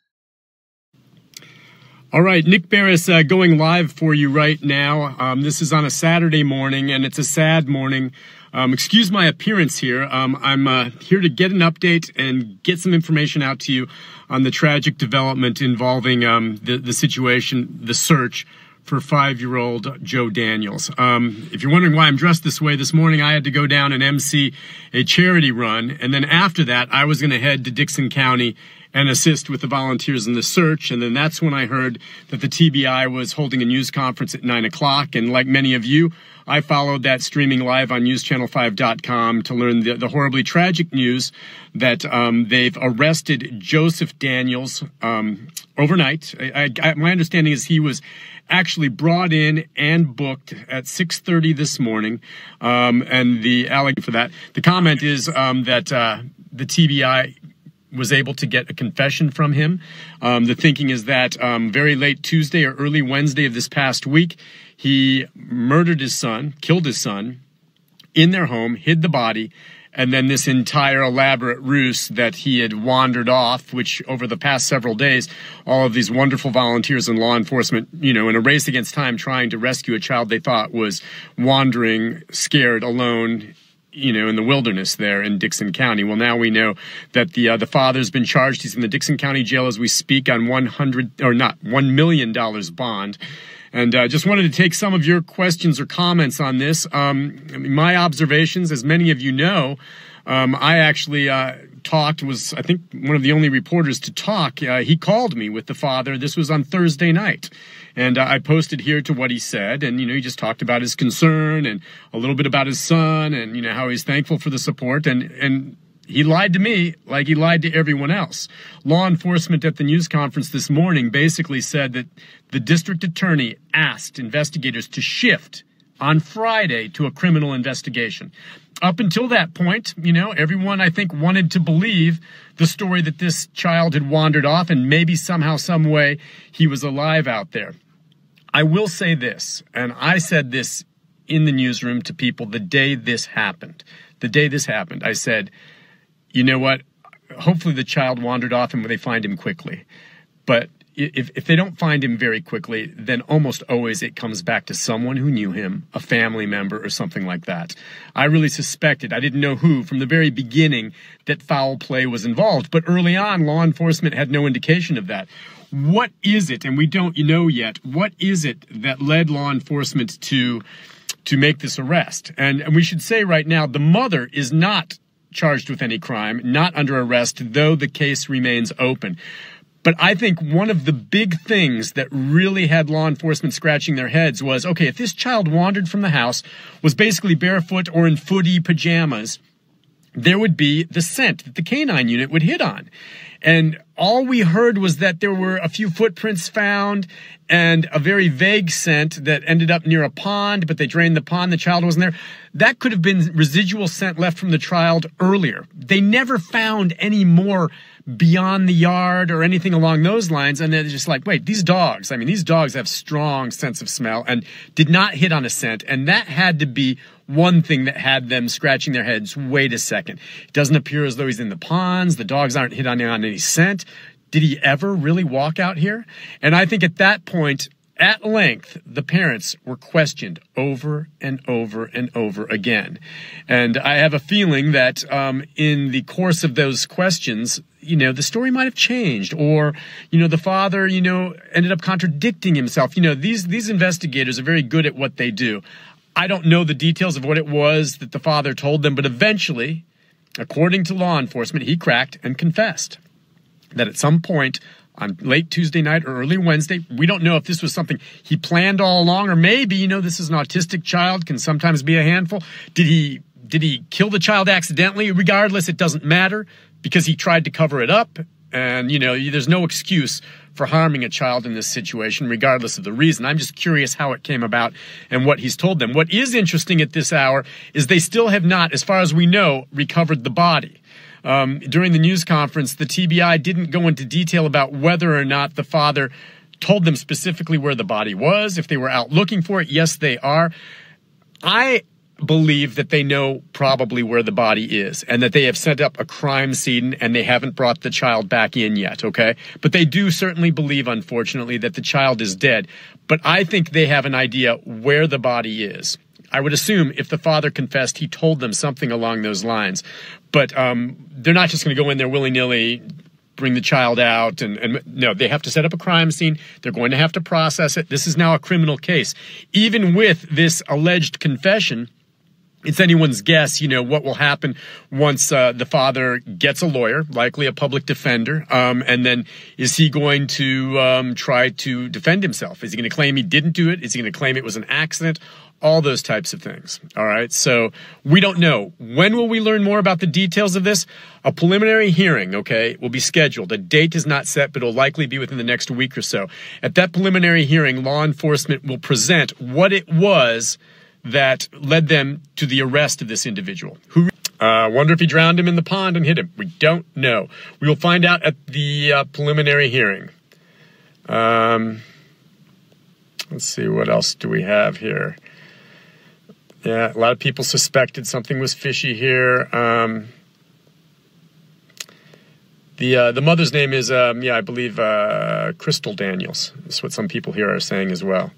All right, Nick Barris going live for you right now. This is on a Saturday morning, and it's a sad morning. Excuse my appearance here. I'm here to get an update and get some information out to you on the tragic development involving the situation, the search for 5-year-old Joe Daniels. If you're wondering why I'm dressed this way, this morning I had to go down and MC a charity run, and then after that I was going to head to Dickson County and assist with the volunteers in the search. And then that's when I heard that the TBI was holding a news conference at 9 o'clock. And like many of you, I followed that streaming live on newschannel5.com to learn the horribly tragic news that they've arrested Joseph Daniels overnight. My understanding is he was actually brought in and booked at 6:30 this morning. And the allegation for that, the comment is that the TBI was able to get a confession from him. The thinking is that very late Tuesday or early Wednesday of this past week, he murdered his son, killed his son in their home, hid the body, and then this entire elaborate ruse that he had wandered off, which over the past several days, all of these wonderful volunteers and law enforcement, in a race against time, trying to rescue a child they thought was wandering, scared, alone, in the wilderness there in Dickson County. Well, now we know that the father's been charged. He's in the Dickson County jail as we speak on $1 million bond. And just wanted to take some of your questions or comments on this. My observations, as many of you know, I actually was, I think, one of the only reporters to talk. He called me with the father. This was on Thursday night. And I posted here to what he said. And, he just talked about his concern and a little bit about his son and, how he's thankful for the support. And he lied to me like he lied to everyone else. Law enforcement at the news conference this morning basically said that the district attorney asked investigators to shift on Friday to a criminal investigation. Up until that point, everyone, I think, wanted to believe the story that this child had wandered off and maybe somehow, some way, he was alive out there. I will say this, and I said this in the newsroom to people the day this happened. I said, you know what? Hopefully the child wandered off and they find him quickly. But if they don't find him very quickly, then almost always it comes back to someone who knew him, a family member or something like that. I really suspected, I didn't know who, from the very beginning, that foul play was involved. But early on, law enforcement had no indication of that. What is it, and we don't know yet, what is it that led law enforcement to make this arrest? And we should say right now, the mother is not charged with any crime, not under arrest, though the case remains open. But I think one of the big things that really had law enforcement scratching their heads was, okay, if this child wandered from the house, was basically barefoot or in footy pajamas, there would be the scent that the canine unit would hit on. And all we heard was that there were a few footprints found and a very vague scent that ended up near a pond, but they drained the pond. The child wasn't there. That could have been residual scent left from the child earlier. They never found any more beyond the yard or anything along those lines. And they're just like, wait, these dogs have strong sense of smell and did not hit on a scent. And that had to be one thing that had them scratching their heads. Wait a second. It doesn't appear as though he's in the ponds. The dogs aren't hit on any scent. Did he ever really walk out here? And I think at that point, at length, the parents were questioned over and over and over again. And I have a feeling that in the course of those questions, the story might have changed, or, the father, ended up contradicting himself. These investigators are very good at what they do. I don't know the details of what it was that the father told them, but eventually, according to law enforcement, he cracked and confessed that at some point on late Tuesday night or early Wednesday, we don't know if this was something he planned all along, or maybe, this is an autistic child, can sometimes be a handful. Did he kill the child accidentally? Regardless, it doesn't matter, because he tried to cover it up. And, there's no excuse for harming a child in this situation, regardless of the reason. I'm just curious how it came about and what he's told them. What is interesting at this hour is they still have not, as far as we know, recovered the body. During the news conference, the TBI didn't go into detail about whether or not the father told them specifically where the body was. If they were out looking for it, yes, they are. I believe that they know probably where the body is and that they have set up a crime scene and they haven't brought the child back in yet, okay? But they do certainly believe, unfortunately, that the child is dead. But I think they have an idea where the body is. I would assume if the father confessed, he told them something along those lines. But they're not just going to go in there willy-nilly, bring the child out, and no, they have to set up a crime scene. They're going to have to process it. This is now a criminal case. Even with this alleged confession, it's anyone's guess, what will happen once the father gets a lawyer, likely a public defender, and then is he going to try to defend himself? Is he going to claim he didn't do it? Is he going to claim it was an accident? All those types of things. All right. So we don't know. When will we learn more about the details of this? A preliminary hearing, okay, will be scheduled. A date is not set, but it'll likely be within the next week or so. At that preliminary hearing, law enforcement will present what it was that led them to the arrest of this individual. Wonder if he drowned him in the pond and hit him. We don't know. We will find out at the preliminary hearing. Let's see, what else do we have here? Yeah, a lot of people suspected something was fishy here. The mother's name is, I believe, Crystal Daniels. That's what some people here are saying as well.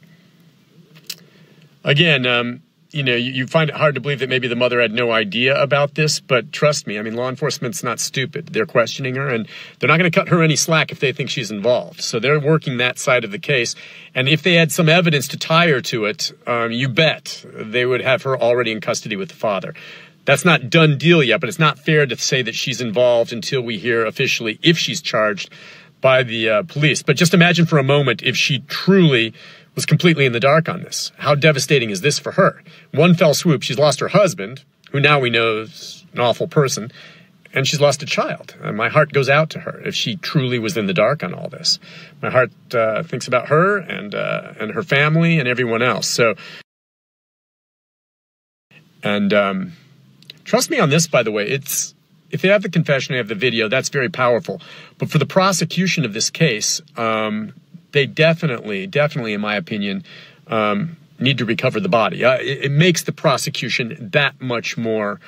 Again, you find it hard to believe that maybe the mother had no idea about this, but trust me, law enforcement's not stupid. They're questioning her, and they're not going to cut her any slack if they think she's involved. So they're working that side of the case, and if they had some evidence to tie her to it, you bet they would have her already in custody with the father. That's not done deal yet, but it's not fair to say that she's involved until we hear officially if she's charged by the police. But just imagine for a moment if she truly was completely in the dark on this. How devastating is this for her? One fell swoop, she's lost her husband, who now we know is an awful person, and she's lost a child. And my heart goes out to her if she truly was in the dark on all this. My heart thinks about her and her family and everyone else. So, and trust me on this, by the way, if they have the confession, they have the video, that's very powerful. But for the prosecution of this case, they definitely, in my opinion, need to recover the body. It makes the prosecution that much more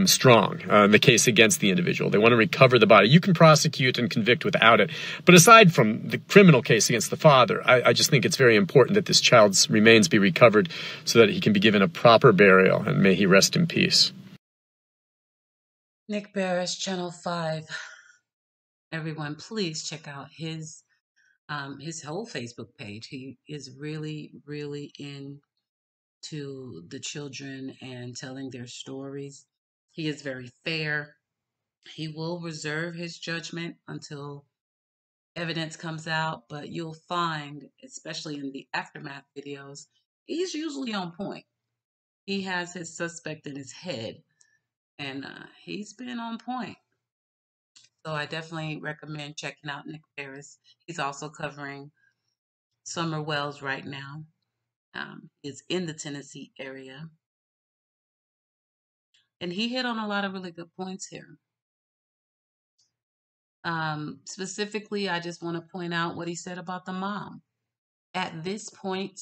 strong, the case against the individual. They want to recover the body. You can prosecute and convict without it. But aside from the criminal case against the father, I just think it's very important that this child's remains be recovered so that he can be given a proper burial, and may he rest in peace. Nick Barris, Channel 5. Everyone, please check out his whole Facebook page. He is really, really into the children and telling their stories. He is very fair. He will reserve his judgment until evidence comes out, but you'll find, especially in the aftermath videos, he's usually on point. He has his suspect in his head, and he's been on point. So I definitely recommend checking out Nick Barris. He's also covering Summer Wells right now. Is in the Tennessee area. And he hit on a lot of really good points here. Specifically, I just want to point out what he said about the mom. At this point,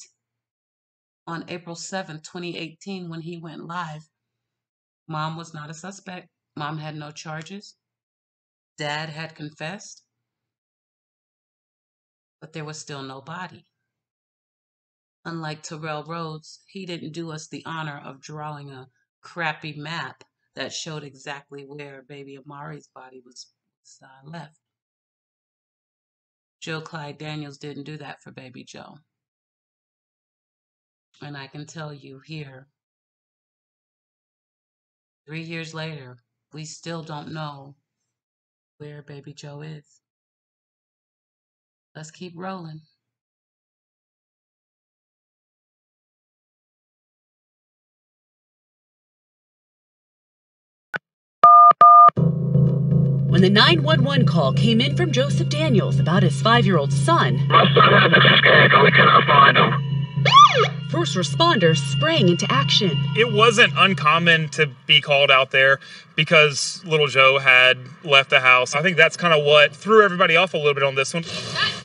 on April 7th, 2018, when he went live, mom was not a suspect. Mom had no charges. Dad had confessed, but there was still no body. Unlike Terrell Rhodes, he didn't do us the honor of drawing a crappy map that showed exactly where baby Amari's body was left. Joe Clyde Daniels didn't do that for baby Joe. And I can tell you here, 3 years later, we still don't know where baby Joe is. Let's keep rolling. When the 911 call came in from Joseph Daniels about his 5-year-old son, my son has escaped and we cannot find him. For first responders sprang into action. It wasn't uncommon to be called out there because little Joe had left the house. I think that's kind of what threw everybody off a little bit on this one.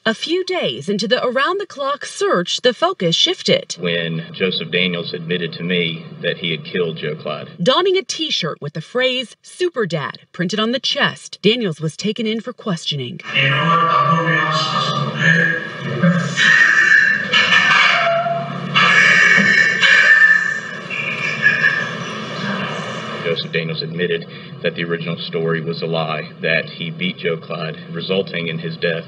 A few days into the around-the-clock search, the focus shifted. When Joseph Daniels admitted to me that he had killed Joe Clyde. Donning a T-shirt with the phrase "Super Dad" printed on the chest, Daniels was taken in for questioning. Joseph Daniels admitted that the original story was a lie, that he beat Joe Clyde, resulting in his death.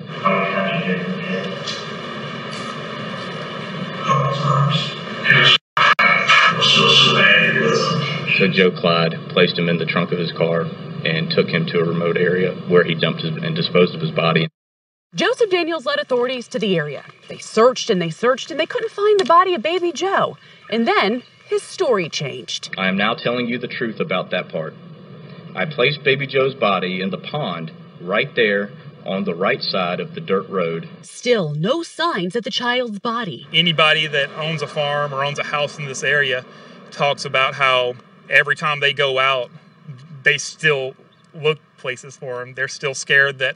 So Joe Clyde placed him in the trunk of his car and took him to a remote area where he dumped and disposed of his body. Joseph Daniels led authorities to the area. They searched and they searched and they couldn't find the body of baby Joe. And then his story changed. I am now telling you the truth about that part. I placed baby Joe's body in the pond right there on the right side of the dirt road. Still no signs of the child's body. Anybody that owns a farm or owns a house in this area talks about how every time they go out, they still look places for him. They're still scared that,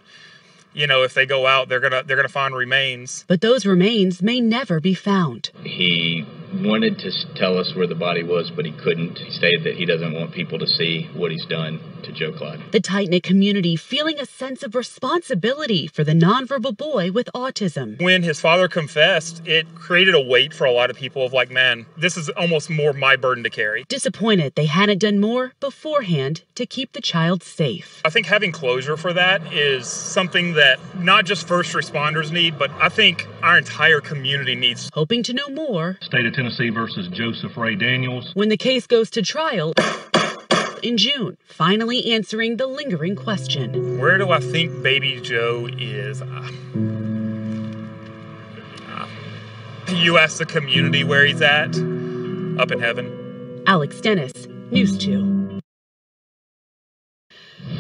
you know, if they go out, they're gonna find remains. But those remains may never be found. He wanted to tell us where the body was, but he couldn't. He stated that he doesn't want people to see what he's done to Joe Clyde. The tight-knit community feeling a sense of responsibility for the nonverbal boy with autism. When his father confessed, it created a weight for a lot of people of like, man, this is almost more my burden to carry. Disappointed they hadn't done more beforehand to keep the child safe. I think having closure for that is something that not just first responders need, but I think our entire community needs. Hoping to know more. State of Tennessee versus Joseph Ray Daniels. When the case goes to trial in June, finally answering the lingering question. Where do I think baby Joe is? You ask the community where he's at? Up in heaven. Alex Dennis, News 2.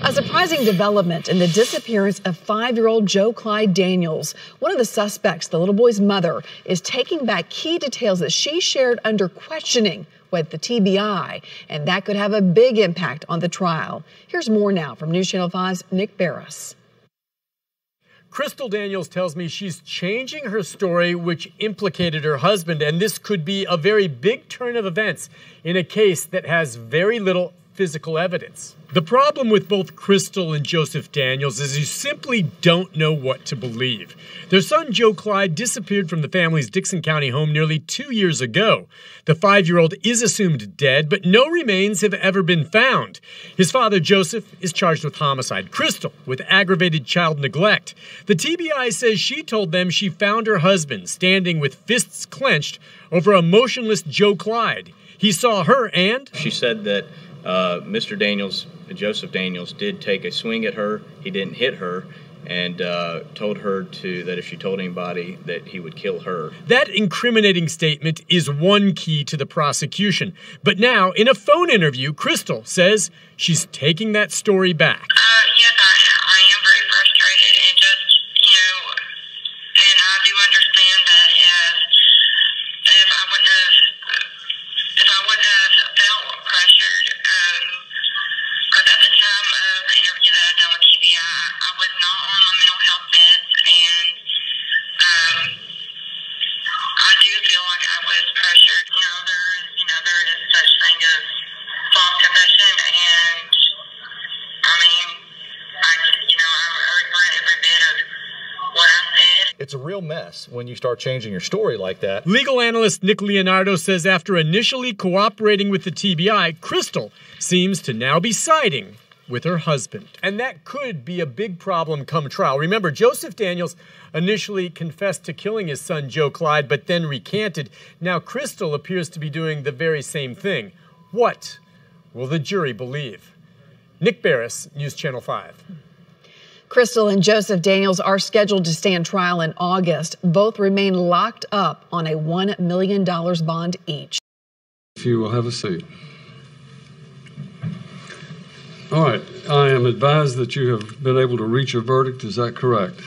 A surprising development in the disappearance of 5-year-old Joe Clyde Daniels. One of the suspects, the little boy's mother, is taking back key details that she shared under questioning with the TBI, and that could have a big impact on the trial. Here's more now from News Channel 5's Nick Barris. Crystal Daniels tells me she's changing her story, which implicated her husband, and this could be a very big turn of events in a case that has very little physical evidence. The problem with both Crystal and Joseph Daniels is you simply don't know what to believe. Their son Joe Clyde disappeared from the family's Dickson County home nearly 2 years ago. The 5-year-old is assumed dead, but no remains have ever been found. His father Joseph is charged with homicide, Crystal with aggravated child neglect. The TBI says she told them she found her husband standing with fists clenched over a motionless Joe Clyde. He saw her and... She said that Mr. Daniels, Joseph Daniels, did take a swing at her. He didn't hit her, and told her that if she told anybody that he would kill her. That incriminating statement is one key to the prosecution. But now, in a phone interview, Crystal says she's taking that story back. Yes, I am very frustrated, and just, you know, and I do understand that if I wouldn't have felt pressured, because at the time of the interview that I've done with TBI, I was not on my mental health meds, and I do feel like I was pressured. There is such thing as false confession, and I mean, I regret every bit of what I said. It's a real mess when you start changing your story like that. Legal analyst Nick Leonardo says after initially cooperating with the TBI, Crystal seems to now be siding with her husband. And that could be a big problem come trial. Remember, Joseph Daniels initially confessed to killing his son Joe Clyde, but then recanted. Now Crystal appears to be doing the very same thing. What will the jury believe? Nick Barris, News Channel 5. Crystal and Joseph Daniels are scheduled to stand trial in August. Both remain locked up on a $1 million bond each. If you will have a seat. All right, I am advised that you have been able to reach a verdict. Is that correct?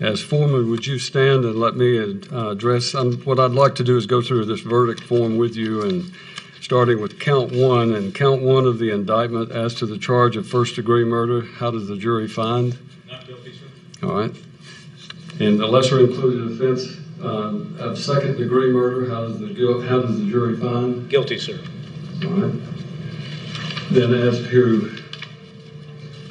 As foreman, would you stand and let me address? What I'd like to do is go through this verdict form with you, and starting with count one of the indictment as to the charge of first-degree murder. How does the jury find? Not guilty, sir. All right. And the lesser included offense of second-degree murder. How does the jury find? Guilty, sir. All right. Then as to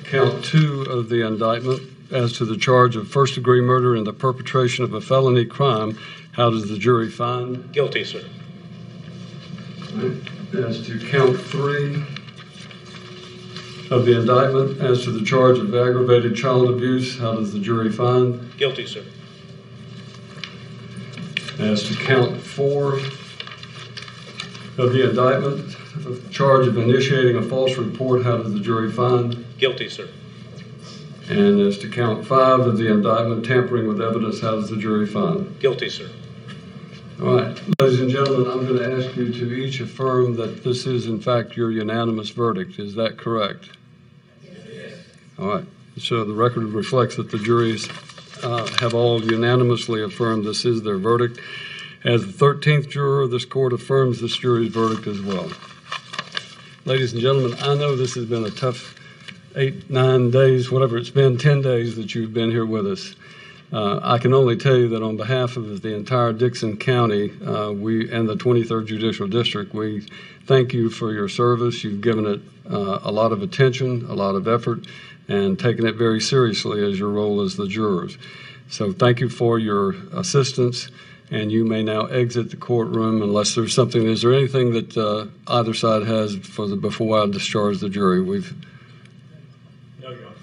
count two of the indictment, as to the charge of first-degree murder and the perpetration of a felony crime, how does the jury find? Guilty, sir. As to count three of the indictment, as to the charge of aggravated child abuse, how does the jury find? Guilty, sir. As to count four of the indictment, the charge of initiating a false report, how does the jury find? Guilty, sir. And as to count five of the indictment, tampering with evidence, how does the jury find? Guilty, sir. All right. Ladies and gentlemen, I'm going to ask you to each affirm that this is, in fact, your unanimous verdict. Is that correct? Yes. All right. So the record reflects that the juries have all unanimously affirmed this is their verdict. As the 13th juror, this court affirms this jury's verdict as well. Ladies and gentlemen, I know this has been a tough 8, 9 days, whatever it's been, 10 days that you've been here with us. I can only tell you that on behalf of the entire Dickson County, we and the 23rd Judicial District, we thank you for your service. You've given it a lot of attention, a lot of effort, and taken it very seriously as your role as the jurors. So thank you for your assistance, and you may now exit the courtroom unless there's something. Is there anything that either side has before I discharge the jury?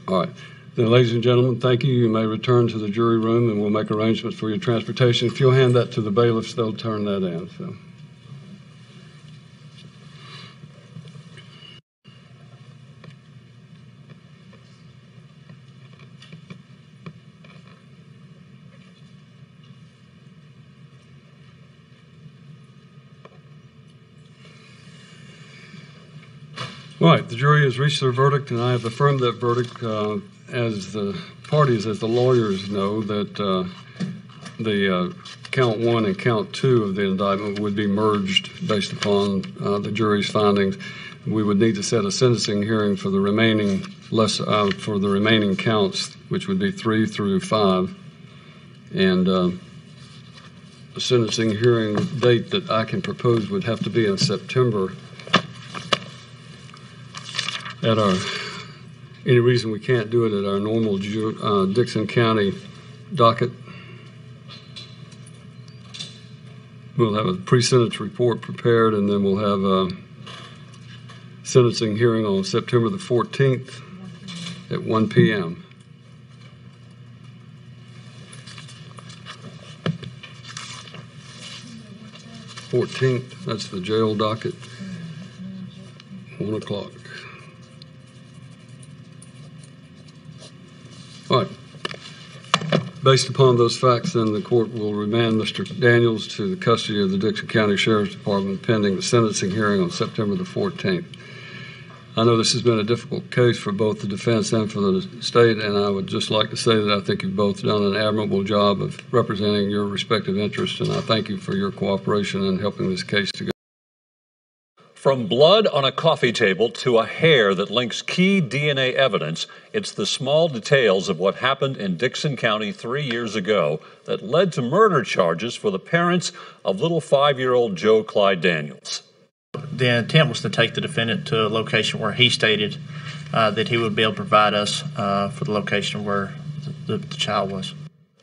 All right. Then, ladies and gentlemen, thank you. You may return to the jury room, and we'll make arrangements for your transportation. If you'll hand that to the bailiffs, they'll turn that in. So. All right, the jury has reached their verdict, and I have affirmed that verdict. As the parties, as the lawyers know, that the count one and count two of the indictment would be merged based upon the jury's findings. We would need to set a sentencing hearing for the remaining counts, which would be 3 through 5, and the sentencing hearing date that I can propose would have to be in September. Any reason we can't do it at our normal Dickson County docket? We'll have a pre-sentence report prepared, and then we'll have a sentencing hearing on September the 14th at 1 p.m. That's the jail docket, 1 o'clock. All right. Based upon those facts, then the court will remand Mr. Daniels to the custody of the Dickson County Sheriff's Department pending the sentencing hearing on September the 14th. I know this has been a difficult case for both the defense and for the state, and I would just like to say that I think you've both done an admirable job of representing your respective interests, and I thank you for your cooperation in helping this case to go. From blood on a coffee table to a hair that links key DNA evidence, it's the small details of what happened in Dickson County 3 years ago that led to murder charges for the parents of little 5-year-old Joe Clyde Daniels. The intent was to take the defendant to a location where he stated that he would be able to provide us for the location where the child was.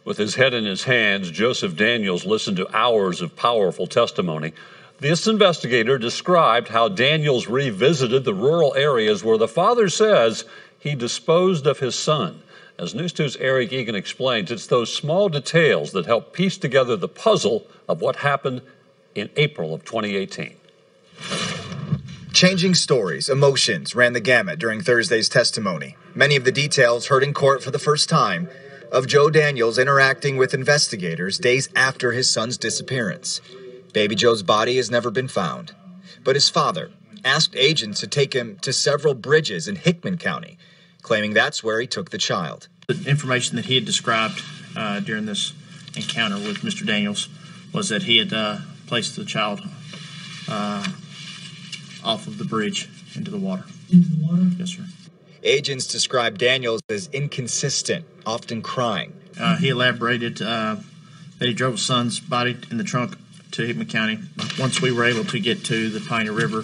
With his head in his hands, Joseph Daniels listened to hours of powerful testimony. This investigator described how Daniels revisited the rural areas where the father says he disposed of his son. As News 2's Eric Egan explains, it's those small details that help piece together the puzzle of what happened in April of 2018. Changing stories, emotions ran the gamut during Thursday's testimony. Many of the details heard in court for the first time of Joe Daniels interacting with investigators days after his son's disappearance. Baby Joe's body has never been found, but his father asked agents to take him to several bridges in Hickman County, claiming that's where he took the child. The information that he had described during this encounter with Mr. Daniels was that he had placed the child off of the bridge into the water. Into the water? Yes, sir. Agents described Daniels as inconsistent, often crying. He elaborated that he drove his son's body in the trunk to Hickman County. Once we were able to get to the Pioneer River,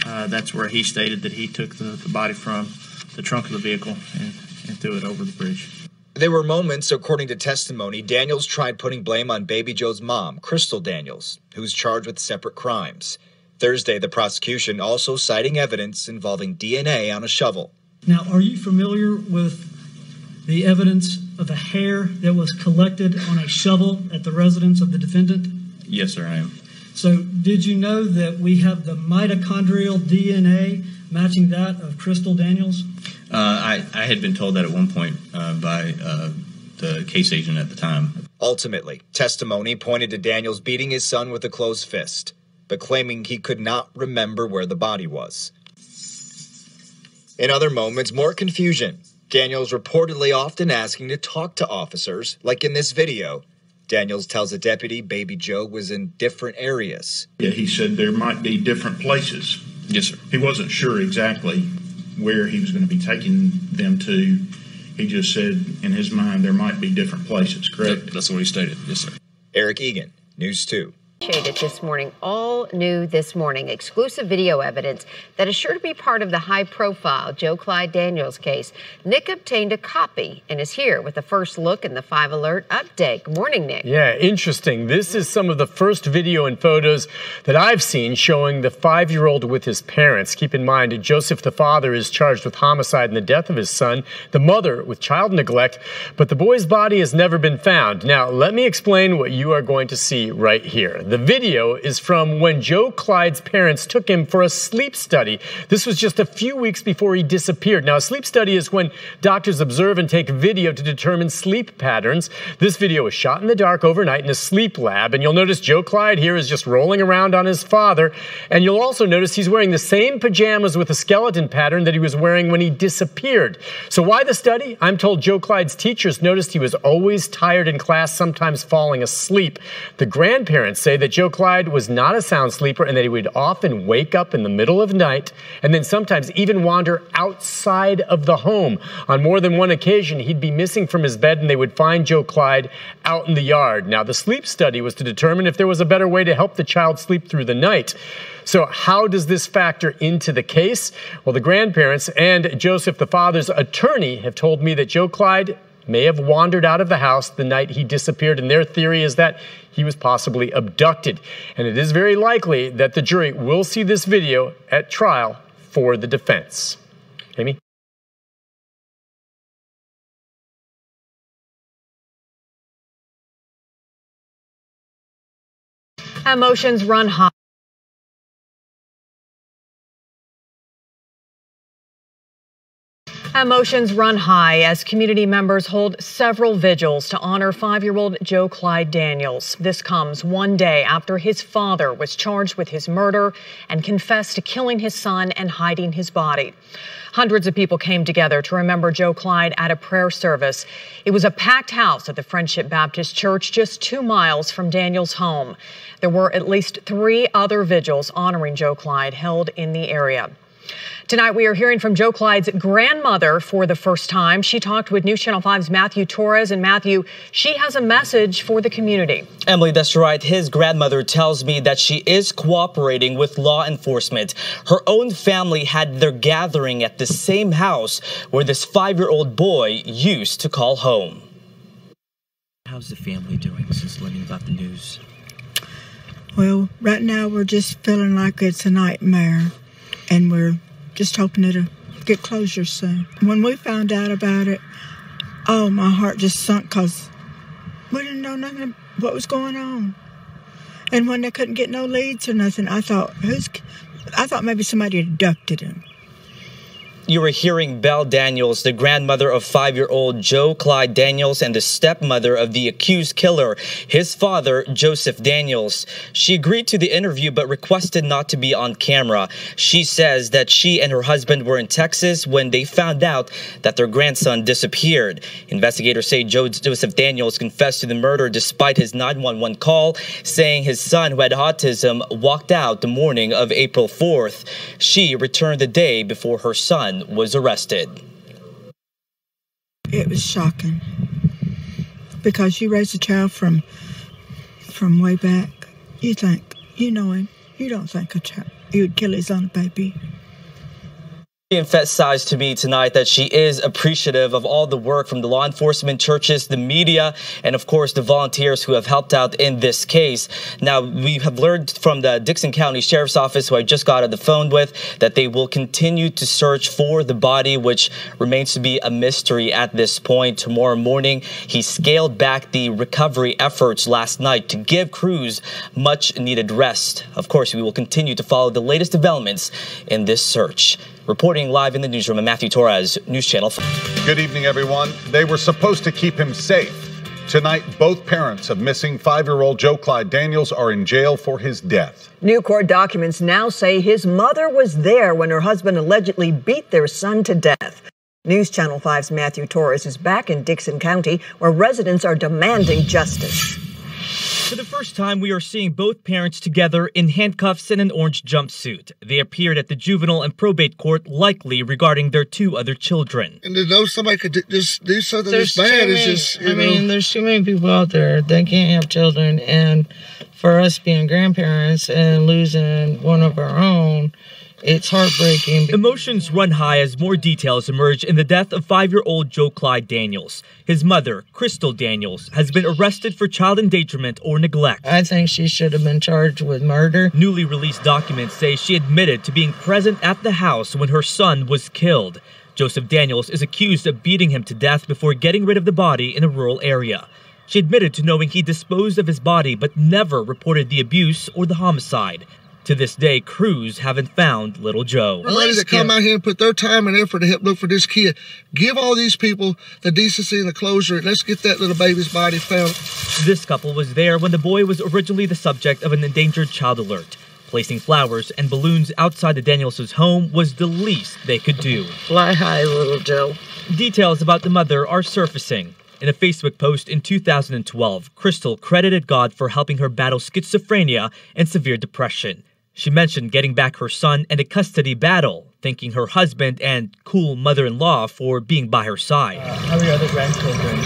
that's where he stated that he took the body from the trunk of the vehicle and threw it over the bridge. There were moments, according to testimony, Daniels tried putting blame on Baby Joe's mom, Crystal Daniels, who's charged with separate crimes. Thursday, the prosecution also citing evidence involving DNA on a shovel. Now, are you familiar with the evidence of the hair that was collected on a shovel at the residence of the defendant? Yes, sir, I am. So, did you know that we have the mitochondrial DNA matching that of Crystal Daniels? I had been told that at one point by the case agent at the time. Ultimately, testimony pointed to Daniels beating his son with a closed fist, but claiming he could not remember where the body was. In other moments, more confusion. Daniels reportedly often asking to talk to officers, like in this video. Daniels tells a deputy Baby Joe was in different areas. Yeah, he said there might be different places. Yes, sir. He wasn't sure exactly where he was going to be taking them to. He just said in his mind there might be different places, correct? That's what he stated, yes, sir. Eric Egan, News 2. It this morning, all new this morning, exclusive video evidence that is sure to be part of the high-profile Joe Clyde Daniels case. Nick obtained a copy and is here with the first look in the 5 Alert update. Good morning, Nick. Yeah, interesting. This is some of the first video and photos that I've seen showing the 5-year-old with his parents. Keep in mind, Joseph, the father, is charged with homicide in the death of his son, the mother with child neglect, but the boy's body has never been found. Now, let me explain what you are going to see right here. The video is from when Joe Clyde's parents took him for a sleep study. This was just a few weeks before he disappeared. Now, a sleep study is when doctors observe and take video to determine sleep patterns. This video was shot in the dark overnight in a sleep lab, and you'll notice Joe Clyde here is just rolling around on his father, and you'll also notice he's wearing the same pajamas with a skeleton pattern that he was wearing when he disappeared. So why the study? I'm told Joe Clyde's teachers noticed he was always tired in class, sometimes falling asleep. The grandparents say that Joe Clyde was not a sound sleeper and that he would often wake up in the middle of the night and then sometimes even wander outside of the home. On more than one occasion, he'd be missing from his bed and they would find Joe Clyde out in the yard. Now, the sleep study was to determine if there was a better way to help the child sleep through the night. So how does this factor into the case? Well, the grandparents and Joseph, the father's attorney, have told me that Joe Clyde may have wandered out of the house the night he disappeared, and their theory is that he was possibly abducted. And it is very likely that the jury will see this video at trial for the defense. Amy? Emotions run high. Emotions run high as community members hold several vigils to honor 5-year-old Joe Clyde Daniels. This comes one day after his father was charged with his murder and confessed to killing his son and hiding his body. Hundreds of people came together to remember Joe Clyde at a prayer service. It was a packed house at the Friendship Baptist Church just 2 miles from Daniels' home. There were at least 3 other vigils honoring Joe Clyde held in the area. Tonight, we are hearing from Joe Clyde's grandmother for the first time. She talked with News Channel 5's Matthew Torres. And Matthew, she has a message for the community. Emily, that's right. His grandmother tells me that she is cooperating with law enforcement. Her own family had their gathering at the same house where this 5-year-old boy used to call home. How's the family doing since learning about the news? Well, right now we're just feeling like it's a nightmare, and we're just hoping it'll get closure soon. When we found out about it, oh, my heart just sunk because we didn't know nothing of what was going on. And when they couldn't get no leads or nothing, I thought maybe somebody abducted him. You were hearing Belle Daniels, the grandmother of 5-year-old Joe Clyde Daniels and the stepmother of the accused killer, his father, Joseph Daniels. She agreed to the interview but requested not to be on camera. She says that she and her husband were in Texas when they found out that their grandson disappeared. Investigators say Joseph Daniels confessed to the murder despite his 911 call, saying his son, who had autism, walked out the morning of April 4th. She returned the day before her son was arrested. It was shocking because you raise a child from way back. You think, you know him, you don't think a child, he would kill his own baby. She emphasized to me tonight that she is appreciative of all the work from the law enforcement, churches, the media, and of course the volunteers who have helped out in this case. Now, we have learned from the Dickson County Sheriff's Office, who I just got on the phone with, that they will continue to search for the body, which remains to be a mystery at this point. Tomorrow morning, he scaled back the recovery efforts last night to give crews much needed rest. Of course, we will continue to follow the latest developments in this search. Reporting live in the newsroom, I'm Matthew Torres, News Channel 5. Good evening, everyone. They were supposed to keep him safe. Tonight, both parents of missing 5-year-old Joe Clyde Daniels are in jail for his death. New court documents now say his mother was there when her husband allegedly beat their son to death. News Channel 5's Matthew Torres is back in Dickson County, where residents are demanding justice. For the first time, we are seeing both parents together in handcuffs and an orange jumpsuit. They appeared at the juvenile and probate court, likely regarding their 2 other children. And to know somebody could just do something this bad is just, you know. I mean, there's too many people out there that can't have children, and for us being grandparents and losing one of our own, it's heartbreaking. Emotions run high as more details emerge in the death of 5-year-old Joe Clyde Daniels. His mother, Crystal Daniels, has been arrested for child endangerment or neglect. I think she should have been charged with murder. Newly released documents say she admitted to being present at the house when her son was killed. Joseph Daniels is accused of beating him to death before getting rid of the body in a rural area. She admitted to knowing he disposed of his body but never reported the abuse or the homicide. To this day, crews haven't found little Joe. Everybody that come out here and put their time and effort to help look for this kid, give all these people the decency and the closure, and let's get that little baby's body found. This couple was there when the boy was originally the subject of an endangered child alert. Placing flowers and balloons outside the Daniels' home was the least they could do. Fly high, little Joe. Details about the mother are surfacing. In a Facebook post in 2012, Crystal credited God for helping her battle schizophrenia and severe depression. She mentioned getting back her son and a custody battle, thanking her husband and cool mother-in-law for being by her side. How are your other grandchildren?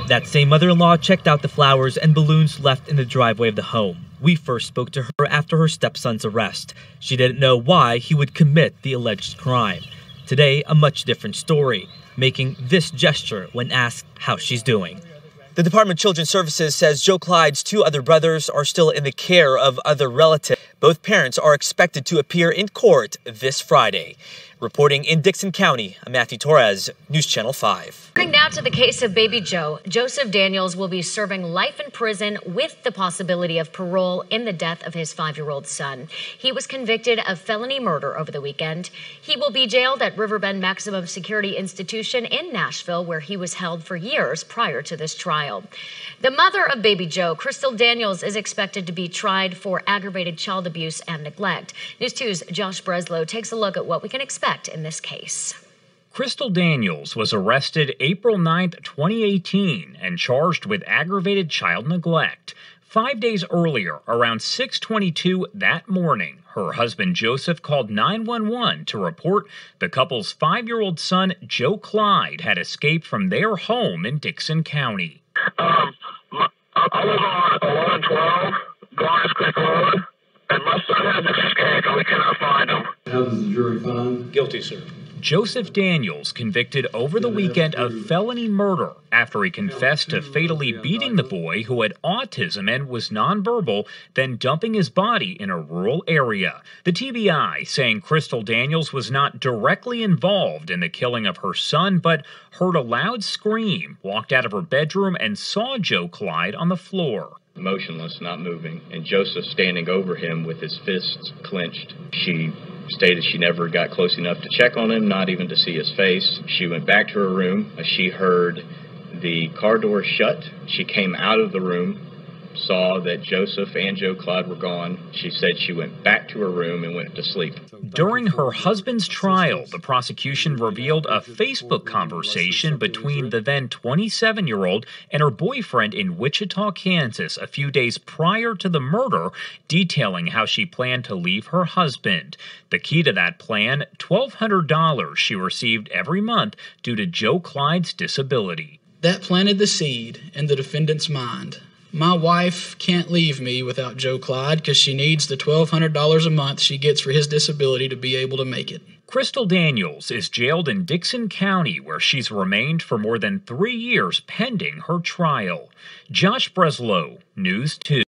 That same mother-in-law checked out the flowers and balloons left in the driveway of the home. We first spoke to her after her stepson's arrest. She didn't know why he would commit the alleged crime. Today, a much different story, making this gesture when asked how she's doing. The Department of Children's Services says Joe Clyde's 2 other brothers are still in the care of other relatives. Both parents are expected to appear in court this Friday. Reporting in Dickson County, I'm Matthew Torres, News Channel 5. Turning now to the case of baby Joe, Joseph Daniels will be serving life in prison with the possibility of parole in the death of his 5-year-old son. He was convicted of felony murder over the weekend. He will be jailed at Riverbend Maximum Security Institution in Nashville, where he was held for years prior to this trial. The mother of baby Joe, Crystal Daniels, is expected to be tried for aggravated child abuse and neglect. News 2's Josh Breslow takes a look at what we can expect in this case. Crystal Daniels was arrested April 9, 2018, and charged with aggravated child neglect. 5 days earlier, around 6:22 that morning, her husband Joseph called 911 to report the couple's 5-year-old son, Joe Clyde, had escaped from their home in Dickson County. I was on 1112, Garnes Creek Road, and my son has escaped and we cannot find him. How does the jury find? Guilty, sir. Joseph Daniels convicted over the weekend of felony murder after he confessed to fatally beating the boy who had autism and was nonverbal, then dumping his body in a rural area. The TBI saying Crystal Daniels was not directly involved in the killing of her son, but heard a loud scream, walked out of her bedroom, and saw Joe Clyde on the floor. Motionless, not moving, and Joseph standing over him with his fists clenched. She stated she never got close enough to check on him, not even to see his face. She went back to her room. She heard the car door shut. She came out of the room, saw that Joseph and Joe Clyde were gone. She said she went back to her room and went to sleep. During her husband's trial, the prosecution revealed a Facebook conversation between the then 27-year-old and her boyfriend in Wichita, Kansas, a few days prior to the murder, detailing how she planned to leave her husband. The key to that plan, $1,200 she received every month due to Joe Clyde's disability. That planted the seed in the defendant's mind. My wife can't leave me without Joe Clyde because she needs the $1,200 a month she gets for his disability to be able to make it. Crystal Daniels is jailed in Dickson County, where she's remained for more than 3 years pending her trial. Josh Breslow, News 2.